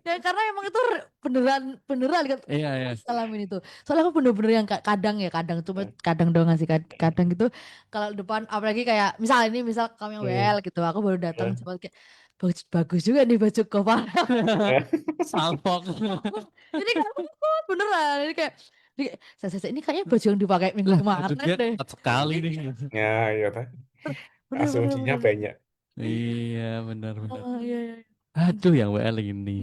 Ya karena emang itu beneran beneran kan Iya, iya. ngalamin itu. Soalnya aku bener-bener yang kadang ya kadang cuma kadang doang ngasih kadang gitu kalau depan apalagi kayak misal kamu yang WL Hmm. gitu aku baru datang coba kayak bagus, bagus juga nih baju kofar. Salfok. Jadi kan aku takut beneran ini kayak ini kayaknya baju yang dipakai minggu Lah, itu kemarin dia deh. tepat sekali nih. Ya, ya, Pak. Bener bener Asumsinya bener. banyak. Iya, benar, benar. Oh, iya, iya. Aduh, yang WL ini.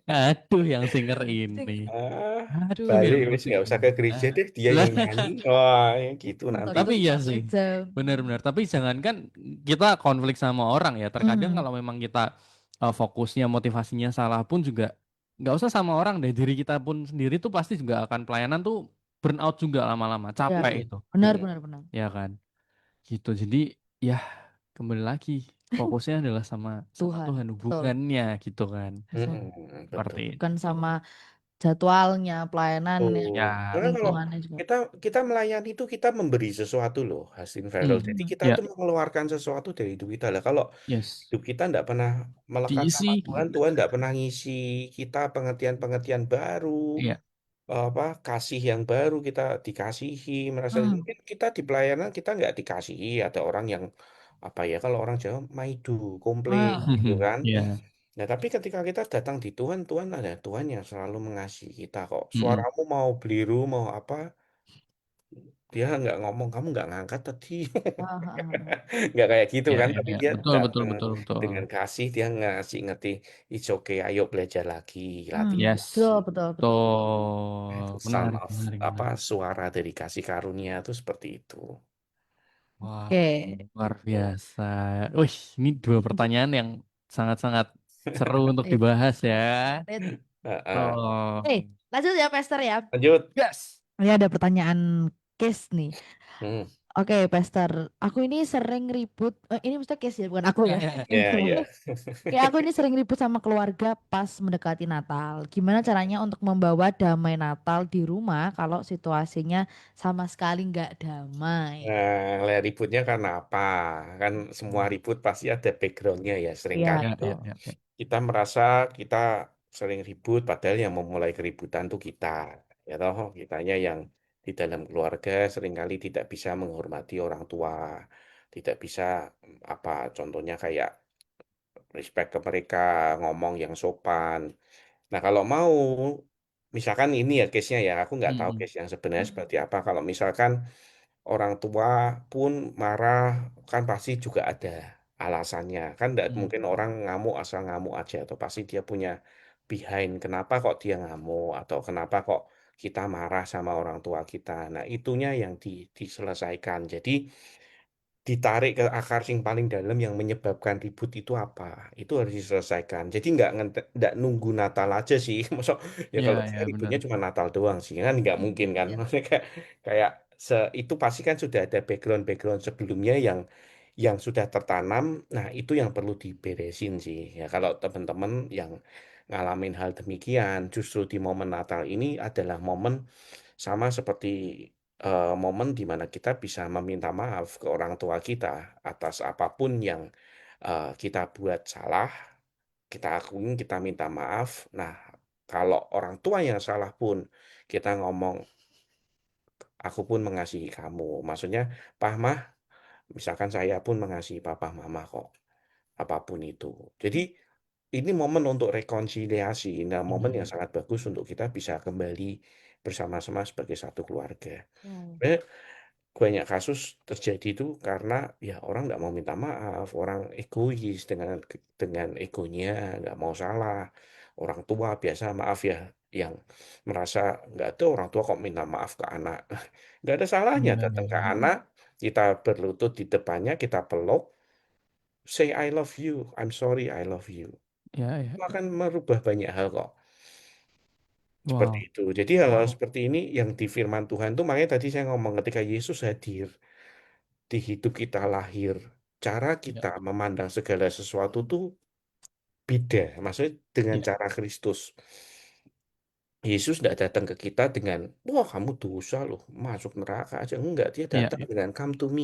Aduh, yang singer Sing- ini. Ah, Aduh, balik yang wis musik nggak usah ini. ke gereja deh, dia Lah, yang nyanyi. Wah, ya gitu Atau nanti. gitu tapi iya pulang sih. aja. Benar-benar. Tapi jangankan kita konflik sama orang ya. Terkadang Hmm. kalau memang kita fokusnya, motivasinya salah pun juga nggak usah sama orang deh. Diri kita pun sendiri tuh pasti juga akan pelayanan tuh burn out juga lama-lama. Ya, Capek Mm, itu. benar mm, benar benar. Ya kan? Gitu. Jadi ya kembali lagi. Fokusnya adalah sama sama Tuhan, Tuhan betul. hubungannya gitu kan. Betul. Seperti betul. itu. Bukan sama jadwalnya, pelayanannya, Oh, Ya. karena kalau lingkungannya juga. kita kita melayani itu kita memberi sesuatu loh, Hasin Ferrell. Jadi Hmm. kita Ya. tuh mengeluarkan sesuatu dari hidup kita lah. Kalau Yes. hidup kita tidak pernah melekat sama Diisi. Tuhan, Tuhan tidak pernah ngisi kita pengertian-pengertian baru, Iya. apa kasih yang baru kita dikasihi, merasa Hmm. mungkin kita di pelayanan kita nggak dikasihi. Ada orang yang apa ya kalau orang Jawa maidu, komplain Ah, gitu kan. Ya. Nah, tapi ketika kita datang di Tuhan, Tuhan ada Tuhan yang selalu mengasihi kita kok. Mm-mm. Suaramu mau beliru, mau apa, dia nggak ngomong, kamu nggak ngangkat tadi. ah, ah, ah. Nggak kayak gitu Ya, kan, ya, tapi ya. dia Betul, betul, datang betul, betul. dengan kasih, dia ngasih ngerti, it's okay, ayo belajar lagi, Hmm. latihan Yes. Betul, lagi. betul, betul. Nah, itu Tuh, son menarik, of, menarik, apa, menarik. suara dari kasih karunia itu seperti itu. Wah, Oke. luar biasa. Wih, ini dua pertanyaan yang sangat-sangat seru untuk Rit, dibahas ya. Rit. Tuh. Lanjut ya, Pester ya. Lanjut. Yes. Ini ada pertanyaan case nih. Hmm. Oke, Pester. Aku ini sering ribut. Ini maksudnya case ya, bukan aku ya. Ya, ya. Kayak aku ini sering ribut sama keluarga pas mendekati Natal. Gimana caranya untuk membawa damai Natal di rumah kalau situasinya sama sekali nggak damai? Nah, lihat ributnya karena apa? Kan semua Hmm. ribut pasti ada backgroundnya ya. Iya, Seringkali Ya, tuh ya, betul. ya, ya. kita merasa kita sering ribut, padahal yang memulai keributan tuh kita. Ya toh, kitanya yang di dalam keluarga seringkali tidak bisa menghormati orang tua, tidak bisa apa contohnya kayak respect ke mereka, ngomong yang sopan. Nah, kalau mau, misalkan ini ya case-nya ya, aku nggak tahu Hmm. case yang sebenarnya Hmm. seperti apa. Kalau misalkan orang tua pun marah, kan pasti juga ada alasannya. Kan nggak Hmm. mungkin orang ngamuk asal ngamuk aja, atau pasti dia punya behind kenapa kok dia ngamuk, atau kenapa kok kita marah sama orang tua kita. Nah, itunya yang diselesaikan. Jadi, ditarik ke akar sing paling dalam yang menyebabkan ribut itu apa itu harus diselesaikan jadi nggak nunggu Natal aja sih Masa, ya Ya, kalau saya ya, ributnya benar. cuma Natal doang sih kan nggak mungkin kan Iya. maksudnya kayak itu pasti kan sudah ada background sebelumnya yang sudah tertanam nah itu yang perlu diberesin sih ya kalau teman-teman yang ngalamin hal demikian justru di momen Natal ini adalah momen sama seperti momen di mana kita bisa meminta maaf ke orang tua kita atas apapun yang kita buat salah, kita akuin, kita minta maaf. Nah, Kalau orang tua yang salah pun kita ngomong, aku pun mengasihi kamu. Maksudnya, Pak Mah, misalkan saya pun mengasihi Papa Mama kok, apapun itu. Jadi ini momen untuk rekonsiliasi. Nah, momen yang sangat bagus untuk kita bisa kembali bersama-sama sebagai satu keluarga. Hmm. Eh, Banyak kasus terjadi itu karena ya orang nggak mau minta maaf, orang egois dengan egonya, nggak mau salah. Orang tua biasa maaf ya, yang merasa nggak ada orang tua kok minta maaf ke anak. Nggak ada salahnya Iya, datang ke iya, anak, kita berlutut di depannya, kita peluk, say I love you, I'm sorry, I love you. iya, iya, Itu iya. akan merubah banyak hal kok. Seperti Wow, itu. Jadi hal-hal wow, seperti ini yang di firman Tuhan tuh, makanya tadi saya ngomong ketika Yesus hadir di hidup kita lahir, cara ya, kita memandang segala sesuatu tuh beda. Maksudnya dengan ya, cara Kristus. Yesus tidak datang ke kita dengan, wah kamu dosa loh, masuk neraka aja. Enggak, dia ya, datang ya. dengan come to me.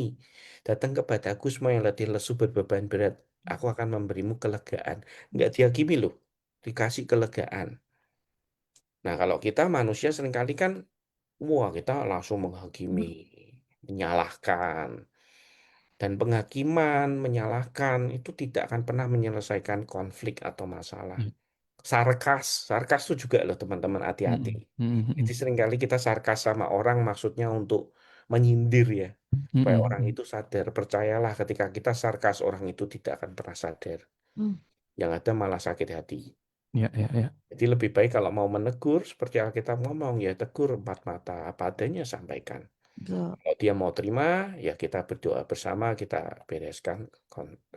Datang kepadaku semua yang letih lesu berbeban berat. Aku akan memberimu kelegaan. Enggak dihakimi loh, dikasih kelegaan. Nah kalau kita manusia seringkali kan, wah kita langsung menghakimi, menyalahkan. Dan penghakiman, menyalahkan itu tidak akan pernah menyelesaikan konflik atau masalah. Ya. Sarkas itu juga loh teman-teman, hati-hati. Mm, mm, Jadi mm, seringkali kita sarkas sama orang maksudnya untuk menyindir ya. mm, Supaya mm, orang mm. itu sadar. Percayalah ketika kita sarkas, orang itu tidak akan pernah sadar. Hmm. Yang ada malah sakit hati. Ya, ya, ya. Jadi lebih baik kalau mau menegur, seperti Alkitab ngomong, ya tegur empat mata, apa adanya sampaikan. Betul. Kalau dia mau terima, ya kita berdoa bersama, kita bereskan,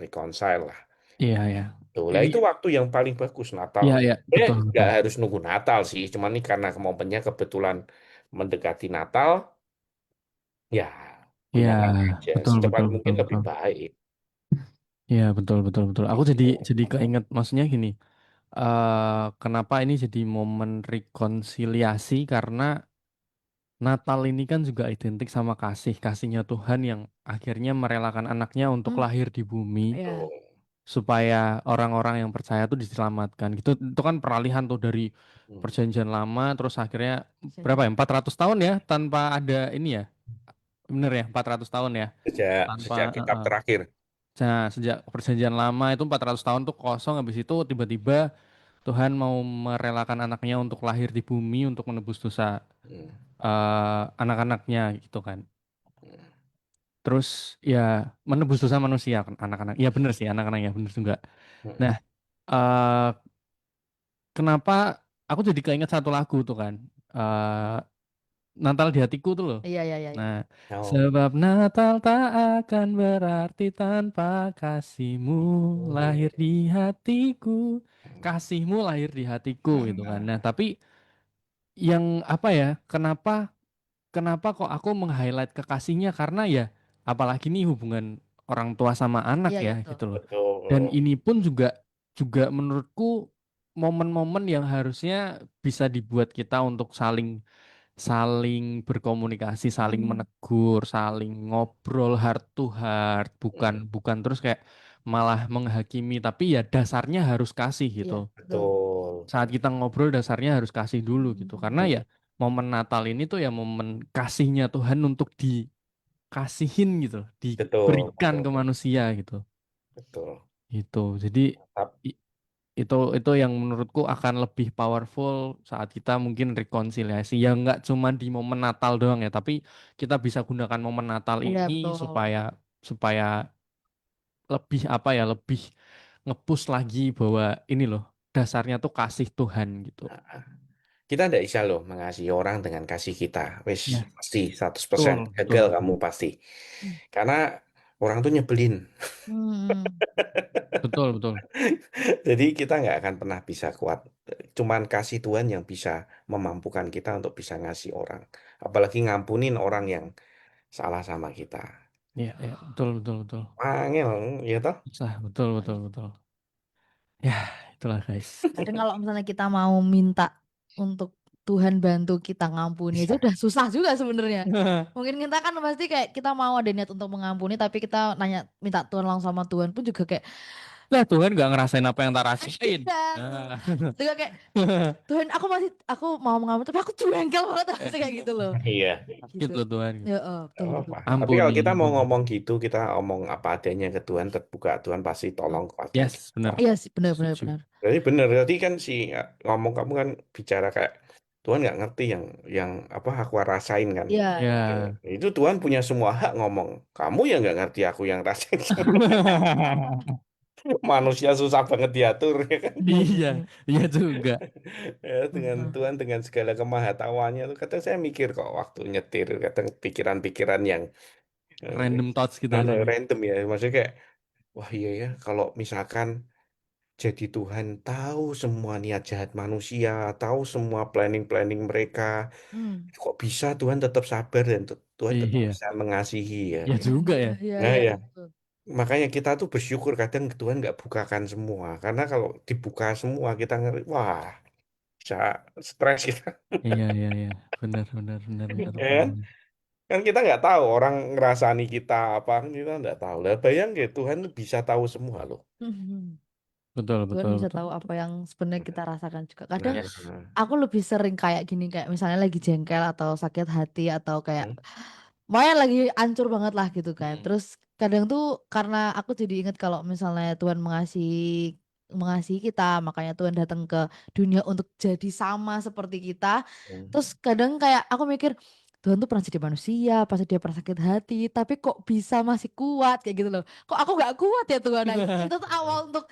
reconcile lah. Iya, ya. Tuh, lah Ini, itu waktu yang paling bagus Natal. ya, ya, betul, Nggak betul. harus nunggu Natal sih, cuman ini karena momennya kebetulan mendekati Natal, ya Iya, gunakan aja. betul, Secepat betul, betul, mungkin lebih betul. baik. Iya, betul, betul, betul. Aku Gitu. jadi keinget, maksudnya gini. Kenapa ini jadi momen rekonsiliasi? Karena Natal ini kan juga identik sama kasihnya Tuhan yang akhirnya merelakan anaknya untuk Hmm. lahir di bumi Ya. Tuh. supaya orang-orang yang percaya tuh diselamatkan. Gitu, itu kan peralihan tuh dari Hmm. perjanjian lama terus akhirnya berapa ya? 400 tahun ya tanpa ada ini ya. Bener ya, 400 tahun ya. Sejak Tanpa sejak kitab terakhir. Nah, sejak perjanjian lama itu 400 tahun tuh kosong, habis itu tiba-tiba Tuhan mau merelakan anaknya untuk lahir di bumi untuk menebus dosa Hmm. anak-anaknya gitu kan. Terus ya menebus dosa manusia kan anak-anak. Ya bener sih anak-anaknya bener juga. Hmm. Nah, eh kenapa aku jadi keinget satu lagu tuh kan. eh Natal di hatiku tuh loh. Iya, iya, iya, iya. Nah, Oh. sebab Natal tak akan berarti tanpa kasihmu lahir di hatiku. Kasihmu lahir di hatiku gitu kan. Nah, tapi yang apa ya? Kenapa kok aku meng-highlight kekasihnya? Karena ya apalagi nih hubungan orang tua sama anak Iya, iya, ya betul. gitu loh. Dan Betul. ini pun juga juga menurutku momen-momen yang harusnya bisa dibuat kita untuk saling saling berkomunikasi, saling Hmm. menegur, saling ngobrol heart to heart, Hmm. bukan bukan terus kayak malah menghakimi, tapi ya dasarnya harus kasih Iya, gitu. betul. Betul. Saat kita ngobrol dasarnya harus kasih dulu gitu. Karena Hmm. ya momen Natal ini tuh ya momen kasihnya Tuhan untuk dikasihin gitu, Betul. diberikan Betul. ke manusia gitu. Betul. Gitu. Jadi i- itu yang menurutku akan lebih powerful saat kita mungkin rekonsiliasi ya nggak cuma di momen Natal doang ya tapi kita bisa gunakan momen Natal Iya, ini betul. supaya supaya lebih apa ya lebih ngepush lagi bahwa ini loh dasarnya tuh kasih Tuhan gitu Kita tidak bisa loh mengasihi orang dengan kasih kita. Wes ya pasti 100% betul betul gagal betul kamu pasti. Hmm. Karena orang tuh nyebelin. Hmm. betul betul Jadi kita nggak akan pernah bisa kuat. Cuman kasih Tuhan yang bisa memampukan kita untuk bisa ngasih orang. Apalagi ngampunin orang yang salah sama kita. ya ya betul betul betul Angel, ya toh? susah betul betul betul ya itulah guys Kadang kalau misalnya kita mau minta untuk Tuhan bantu kita ngampuni itu Bisa. udah susah juga sebenarnya. Mungkin kita kan pasti kayak kita mau ada niat untuk mengampuni tapi kita nanya minta Tuhan langsung sama Tuhan pun juga kayak Lah Tuhan nggak ngerasain apa yang tak rasain. Iya. Nah. Juga kayak Tuhan aku mau mengamu tapi aku jengkel banget rasanya kayak gitu loh. Iya. Sakit Gitu. loh Tuhan. Ya, betul Oh, betul. apa. Tapi kalau Ampuni, kita mau ampuni. ngomong gitu, kita ngomong apa adanya ke Tuhan, terbuka Tuhan pasti tolong kuatkan Yes, kita benar. kok. Iya sih, benar benar Setuju. benar. Jadi bener, tadi kan ngomong kamu kan bicara kayak Tuhan nggak ngerti yang apa aku rasain kan. Iya. Ya. Itu Tuhan punya semua hak ngomong. Kamu yang nggak ngerti aku yang rasain. Manusia susah banget diatur ya kan. Iya, iya juga. Ya, dengan Mhm. Tuhan dengan segala kemahatauannya tuh kadang saya mikir kok waktu nyetir kadang pikiran-pikiran yang Random thoughts gitu anu, kan. random ya. Maksudnya kayak wah iya ya kalau misalkan jadi Tuhan tahu semua niat jahat manusia, tahu semua planning-planning mereka, Hmm. kok bisa Tuhan tetap sabar dan Tuhan tetap Iya, bisa mengasihi ya. ya juga Iya ya. iya Nah iya ya, betul. makanya kita tuh bersyukur kadang Tuhan nggak bukakan semua, karena kalau dibuka semua kita ngeri, wah bisa stres kita. Iya, iya, iya. Benar, benar, benar, benar, Ya benar. kan? Kan kita nggak tahu orang ngerasani kita apa, kan kita nggak tahu. Lah bayang deh Tuhan tuh bisa tahu semua loh. Mhm. Betul, Tuhan betul, bisa betul, tahu betul. apa yang sebenarnya kita rasakan juga. Kadang Nah, Yes. aku lebih sering kayak gini, kayak misalnya lagi jengkel atau sakit hati atau kayak hmm, Maya lagi hancur banget lah gitu kan. Hmm. Terus kadang tuh karena aku jadi inget kalau misalnya Tuhan mengasihi mengasihi kita, makanya Tuhan datang ke dunia untuk jadi sama seperti kita. Terus hmm. kadang kayak aku mikir Tuhan tuh pernah jadi manusia, pasti dia pernah sakit hati, tapi kok bisa masih kuat kayak gitu loh. Kok aku nggak kuat ya Tuhan? Nah, itu tuh awal untuk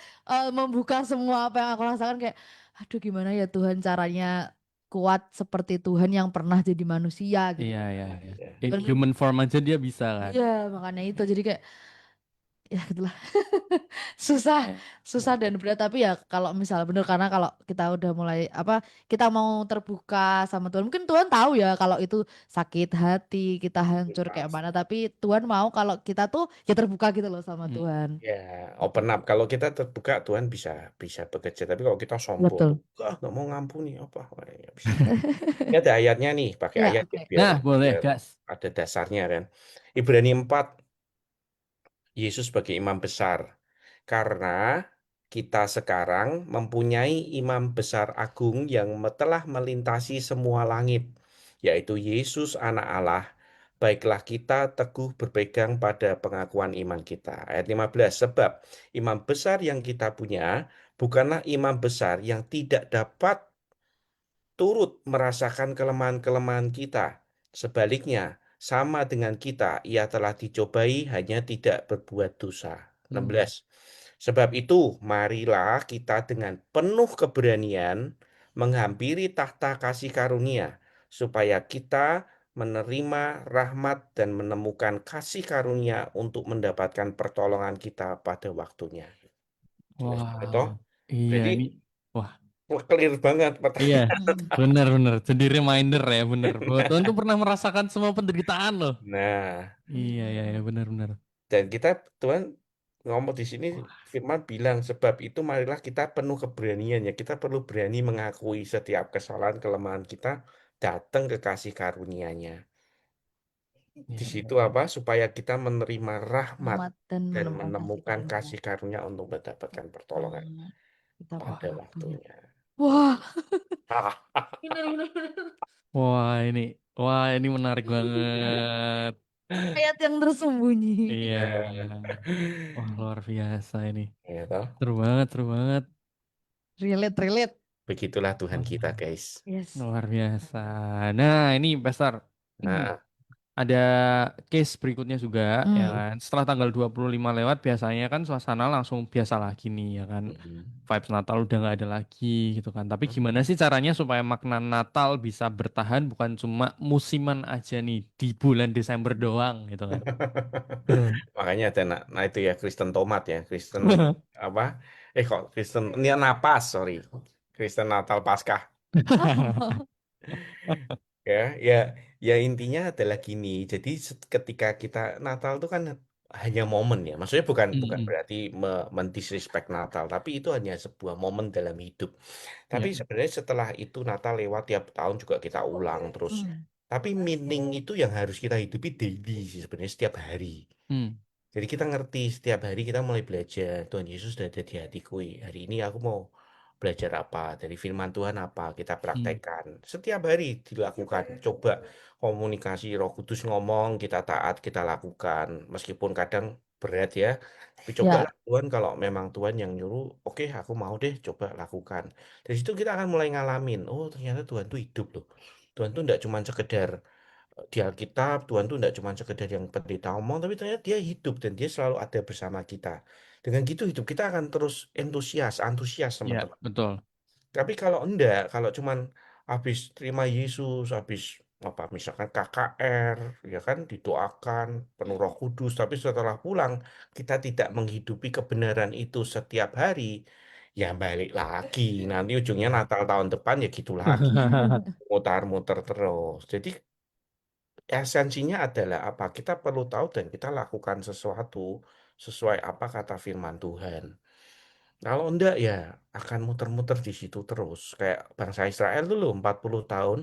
membuka semua apa yang aku rasakan kayak, aduh gimana ya Tuhan caranya kuat seperti Tuhan yang pernah jadi manusia gitu. Iya, iya, iya. Ya. In Tuhan human form aja dia bisa kan. iya, makanya itu jadi kayak ya gitulah. Susah, Eh, susah dan berat tapi ya kalau misal bener karena kalau kita udah mulai apa kita mau terbuka sama Tuhan mungkin Tuhan tahu ya kalau itu sakit hati kita hancur kayak mana tapi Tuhan mau kalau kita tuh ya terbuka gitu loh sama hmm. Tuhan. Ya, open up. Kalau kita terbuka, Tuhan bisa bisa bekerja. Tapi kalau kita sombong, Betul. nggak mau ngampuni apa, wah, ya bisa. Ini ada ayatnya nih, pakai Ya, ayat ya, oke. biar Nah, boleh, biar gas. ada dasarnya kan. Ibrani 4, Yesus sebagai imam besar. Karena kita sekarang mempunyai imam besar agung yang telah melintasi semua langit, yaitu Yesus anak Allah. Baiklah kita teguh berpegang pada pengakuan iman kita. Ayat 15, sebab imam besar yang kita punya bukanlah imam besar yang tidak dapat turut merasakan kelemahan-kelemahan kita. Sebaliknya, sama dengan kita, ia telah dicobai hanya tidak berbuat dosa. Hmm. 16. Sebab itu, marilah kita dengan penuh keberanian menghampiri tahta kasih karunia, supaya kita menerima rahmat dan menemukan kasih karunia untuk mendapatkan pertolongan kita pada waktunya. Jelas banget toh? Wah, iya Jadi, ini. Wah, clear banget iya. Hmm. Benar-benar. Jadi reminder ya, benar. Bahwa Tuhan tuh pernah merasakan semua penderitaan loh. Nah, Iya, iya, iya, benar-benar. dan kita Tuhan ngomong di sini firman bilang sebab itu marilah kita penuh keberanian ya. Kita perlu berani mengakui setiap kesalahan kelemahan kita datang ke kasih karunia-Nya. Di Iya, iya, situ iya. apa? Supaya kita menerima rahmat Rahmat dan dan menemukan kasih menemukan karunia. kasih karunia untuk mendapatkan pertolongan Banget. Kita pada pada waktunya. waktunya. Wah, Ah, bener-bener Wah, ini menarik banget. ayat yang tersembunyi. Iya. ya, Wah, luar biasa ini. ya toh. Seru banget, seru banget. Relate, relate. Begitulah Tuhan Wah, kita, guys. Yes. luar biasa. Nah, ini Pastor, Hmm. Nah, ada case berikutnya juga ya Hmm. kan. Setelah tanggal 25 lewat biasanya kan suasana langsung biasa lagi nih ya kan. mm, Vibes Natal udah nggak ada lagi gitu kan. Tapi gimana sih caranya supaya makna Natal bisa bertahan bukan cuma musiman aja nih di bulan Desember doang gitu kan. makanya ada nah itu ya Kristen tomat ya Kristen apa kok Kristen ini napas sorry Kristen Natal Paskah ya ya ya intinya adalah gini jadi ketika kita Natal itu kan hanya momen ya maksudnya bukan bukan Mm-mm. berarti mendisrespect Natal tapi itu hanya sebuah momen dalam hidup tapi Ya. sebenarnya setelah itu Natal lewat tiap tahun juga kita ulang terus Hmm. tapi meaning itu yang harus kita hidupi daily sih sebenarnya setiap hari Hmm. Jadi kita ngerti setiap hari kita mulai belajar. Tuhan Yesus sudah ada di hatiku. Hari ini aku mau belajar apa dari firman Tuhan apa kita Hmm. praktekkan. Setiap hari dilakukan. Coba komunikasi Roh Kudus ngomong, kita taat, kita lakukan. Meskipun kadang berat ya. Tapi Ya, cobalah Tuhan kalau memang Tuhan yang nyuruh, oke aku mau deh coba lakukan. Dari situ kita akan mulai ngalamin, oh ternyata Tuhan tuh hidup loh. Tuhan tuh tidak cuma sekedar di Alkitab, Tuhan tuh tidak cuma sekedar yang pendeta omong, tapi ternyata dia hidup dan dia selalu ada bersama kita. Dengan gitu hidup kita akan terus antusias Ya, teman-teman. betul. Tapi kalau enggak, kalau cuman habis terima Yesus, habis apa misalkan KKR, ya kan didoakan penuh Roh Kudus, tapi setelah pulang kita tidak menghidupi kebenaran itu setiap hari, ya balik lagi. Nanti ujungnya Natal tahun depan ya gitu lagi, mutar-muter terus. Jadi esensinya adalah apa? Kita perlu tahu dan kita lakukan sesuatu sesuai apa kata firman Tuhan. Kalau enggak ya akan muter-muter di situ terus. Kayak bangsa Israel dulu 40 tahun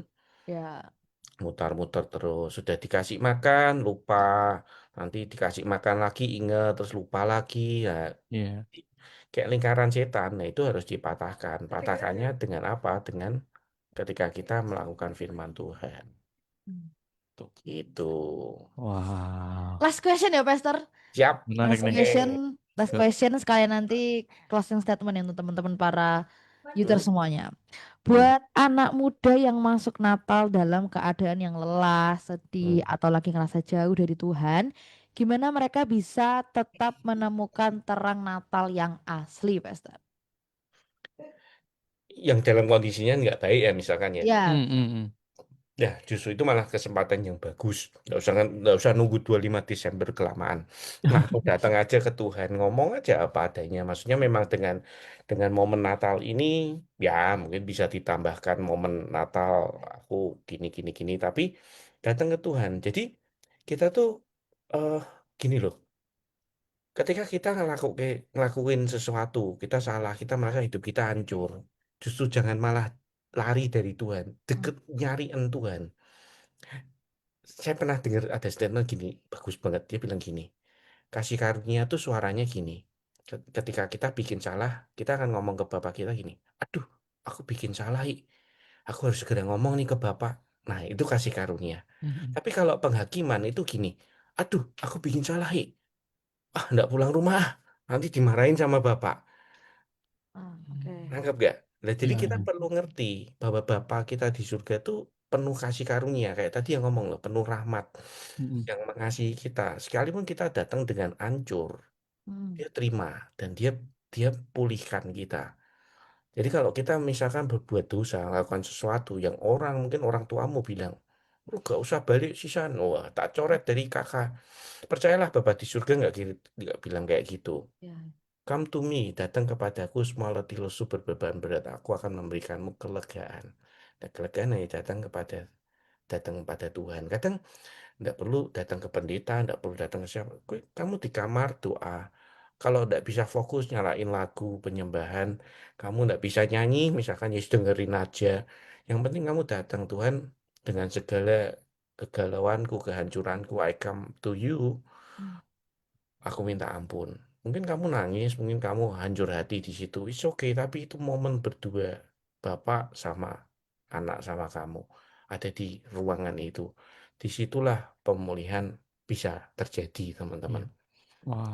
ya. mutar-muter terus. Sudah dikasih makan, lupa. Nanti dikasih makan lagi, ingat, terus lupa lagi. Ya, Iya. kayak lingkaran setan. Nah, itu harus dipatahkan. Patahkannya dengan apa? Dengan ketika kita melakukan firman Tuhan. Hmm. Tuh, gitu. Wow. Last question ya, Pastor. Siap. Menarik Last nih. Oke. question, last Ke- question sekalian nanti closing statement ya untuk teman-teman para user Hmm, semuanya. hmm. Buat anak muda yang masuk Natal dalam keadaan yang lelah, sedih, Hmm. atau lagi ngerasa jauh dari Tuhan, gimana mereka bisa tetap menemukan terang Natal yang asli, Pastor? Yang dalam kondisinya nggak baik ya misalkan ya. Ya, Hmm. Ya, justru itu malah kesempatan yang bagus. Nggak usah nunggu 25 Desember kelamaan. Langsung datang aja ke Tuhan, ngomong aja apa adanya. Maksudnya memang dengan momen Natal ini, ya mungkin bisa ditambahkan momen Natal aku gini gini gini. Tapi datang ke Tuhan. Jadi kita tuh eh gini loh. Ketika kita ngelakuin sesuatu, kita salah, kita merasa hidup kita hancur. Justru jangan malah lari dari Tuhan, Hmm. deket nyariin Tuhan. Saya pernah dengar ada statement gini, bagus banget. Dia bilang gini, kasih karunia tuh suaranya gini. Ketika kita bikin salah, kita akan ngomong ke Bapak kita gini, aduh, aku bikin salah, aku harus segera ngomong nih ke Bapak. Nah, itu kasih karunia. Hmm. Tapi kalau penghakiman itu gini, aduh, aku bikin salah, nggak pulang rumah, nanti dimarahin sama Bapak. Ah, oke. Nangkep gak? Nah, jadi kita Hmm. perlu ngerti bahwa Bapa kita di surga tuh penuh kasih karunia. Kayak tadi yang ngomong loh, penuh rahmat Hmm. yang mengasihi kita. Sekalipun kita datang dengan hancur, Hmm. dia terima dan dia pulihkan kita. Jadi kalau kita misalkan berbuat dosa, lakukan sesuatu yang mungkin orang tuamu bilang, lu gak usah balik sisan, wah tak coret dari kakak. Percayalah Bapak di surga nggak bilang kayak gitu. Ya. Come to me, datang kepadaku semua letih lesu berbeban berat, aku akan memberikanmu kelegaan. Nah, kelegaan hanya datang kepada Tuhan. Kadang tidak perlu datang ke pendeta, tidak perlu datang ke siapa. Kamu di kamar doa. Kalau tidak bisa fokus nyalain lagu penyembahan, kamu tidak bisa nyanyi, misalkan ya dengerin aja. Yang penting kamu datang Tuhan dengan segala kegalauanku, kehancuranku, I come to you. Hmm. Aku minta ampun. Mungkin kamu nangis, mungkin kamu hancur hati di situ. It's okay, tapi itu momen berdua. Bapak sama anak sama kamu ada di ruangan itu. Disitulah pemulihan bisa terjadi, teman-teman. Iya.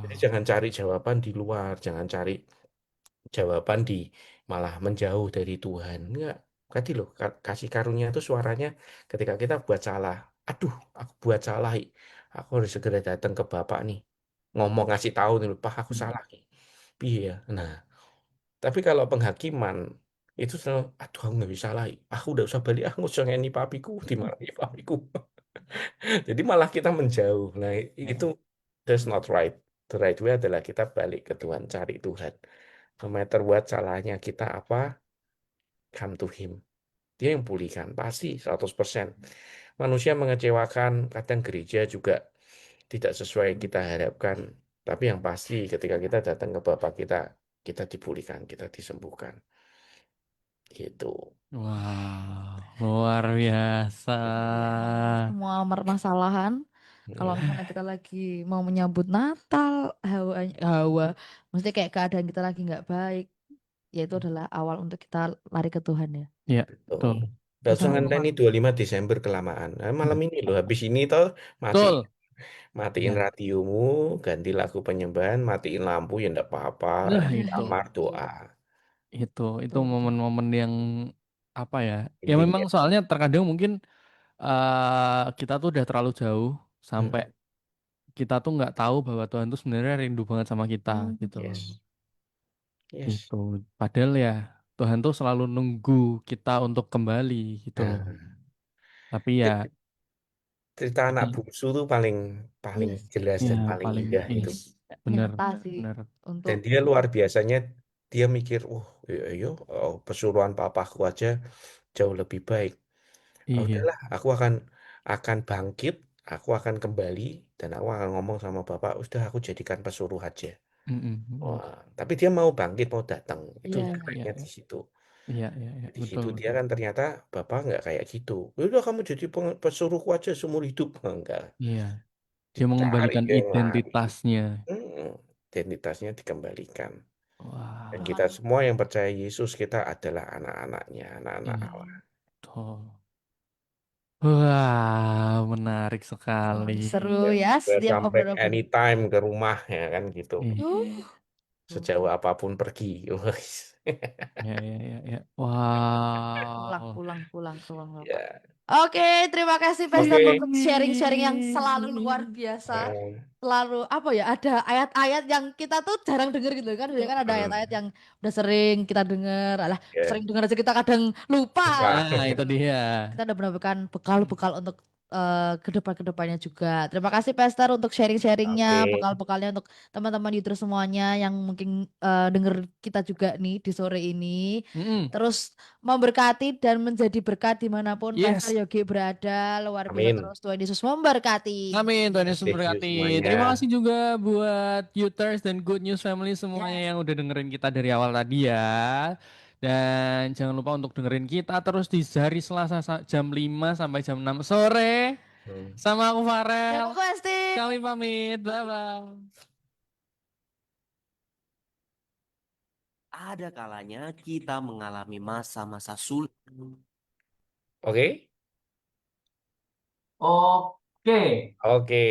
Jadi Wow. jangan cari jawaban di luar, jangan cari jawaban malah menjauh dari Tuhan. Enggak. Tadi loh, kasih karunia itu suaranya ketika kita buat salah. Aduh, aku buat salah. Aku harus segera datang ke Bapak nih. Ngomong ngasih tahu nih, Pak, aku Hmm. salah nih. Iya. Nah, tapi kalau penghakiman itu selalu, aduh aku nggak bisa lagi. Aku udah usah balik, aku usah ngeni papiku, dimarahi papiku. Jadi malah kita menjauh. Nah, itu that's not right. The right way adalah kita balik ke Tuhan, cari Tuhan. No matter what salahnya kita apa, come to him. Dia yang pulihkan, pasti 100%. Manusia mengecewakan, kadang gereja juga tidak sesuai yang kita harapkan. Tapi yang pasti ketika kita datang ke Bapa kita dipulihkan, kita disembuhkan. Gitu. Wow. Luar biasa. Semua permasalahan. Kalau Mm. misalnya kita lagi mau menyambut Natal, hawa, maksudnya kayak keadaan kita lagi nggak baik, ya itu adalah awal untuk kita lari ke Tuhan ya. Iya, Tuh. betul. Nggak Bisa usah ngenteni mempengaruhi. 25 Desember kelamaan. Nah, malam ini loh, habis ini toh mati Betul. matiin Ya. radiomu, ganti lagu penyembahan, matiin lampu ya enggak apa-apa, Nah, di itu. kamar doa. Itu Betul, betul. momen-momen yang apa ya? Ya memang Intimate. soalnya terkadang mungkin kita tuh udah terlalu jauh sampai Mm. kita tuh nggak tahu bahwa Tuhan tuh sebenarnya rindu banget sama kita gitu loh. Yes. Yes. Gitu. Padahal ya Tuhan tuh selalu nunggu kita untuk kembali gitu loh. Nah, Tapi ya cer- cerita anak ini bungsu tuh paling paling Yes, jelas ya dan paling paling indah itu. bener nyata sih bener. Dan untuk dia luar biasanya, dia mikir, pesuruhan papaku aja jauh lebih baik. Ah, Iya. udahlah, aku akan bangkit, aku akan kembali, dan aku akan ngomong sama bapak, udah aku jadikan pesuruh aja. Mm-mm, mm-mm. Wah, tapi dia mau bangkit, mau datang. Itu iya, dia iya. Iya, kerennya iya, di situ. iya, iya, iya. Di Betul situ dia betul. kan ternyata bapak nggak kayak gitu. Udah kamu jadi pesuruhku aja seumur hidup. Enggak. Iya. Dia Dicari mengembalikan yang lain. identitasnya. Identitasnya dikembalikan. Dan Wah, kita semua yang percaya Yesus, kita adalah anak-anaknya, anak-anak iya. Allah. Betul. Wah, menarik sekali. Seru Dan ya setiap welcome back obrolan. anytime ke rumah, ya kan gitu. Iya. Sejauh apapun pergi. Wes. Ya, ya, ya, ya. Pulang, Wow. pulang, pulang ke ruang Bapak. Ya, Oke, terima kasih Pastor oke. untuk sharing-sharing yang selalu luar biasa. Eh, Selalu apa ya, ada ayat-ayat yang kita tuh jarang denger gitu kan. Biasanya kan ada ayat-ayat yang udah sering kita denger. Alah, ya, sering denger aja kita kadang lupa. lupa. Nah, itu dia. Kita udah menemukan bekal-bekal untuk kedepannya juga. Terima kasih Pastor untuk sharing-sharingnya, Oke, bekal-bekalnya untuk teman-teman Yudro semuanya yang mungkin denger kita juga nih di sore ini. Mm-mm. Terus memberkati dan menjadi berkat dimanapun Pastor Yes. Yogi berada. Luar biasa amin. terus Tuhan Yesus memberkati. Amin, Tuhan Yesus Thank you memberkati. Terima semuanya. kasih juga buat Youters dan Good News Family semuanya Yes. yang udah dengerin kita dari awal tadi ya. Dan jangan lupa untuk dengerin kita terus di hari Selasa jam 5 sampai jam 6 sore. Hmm. Sama aku Dan Farel. aku Esti. Kami pamit. Bye-bye. Ada kalanya kita mengalami masa-masa sulit. Oke? Oke. Oke.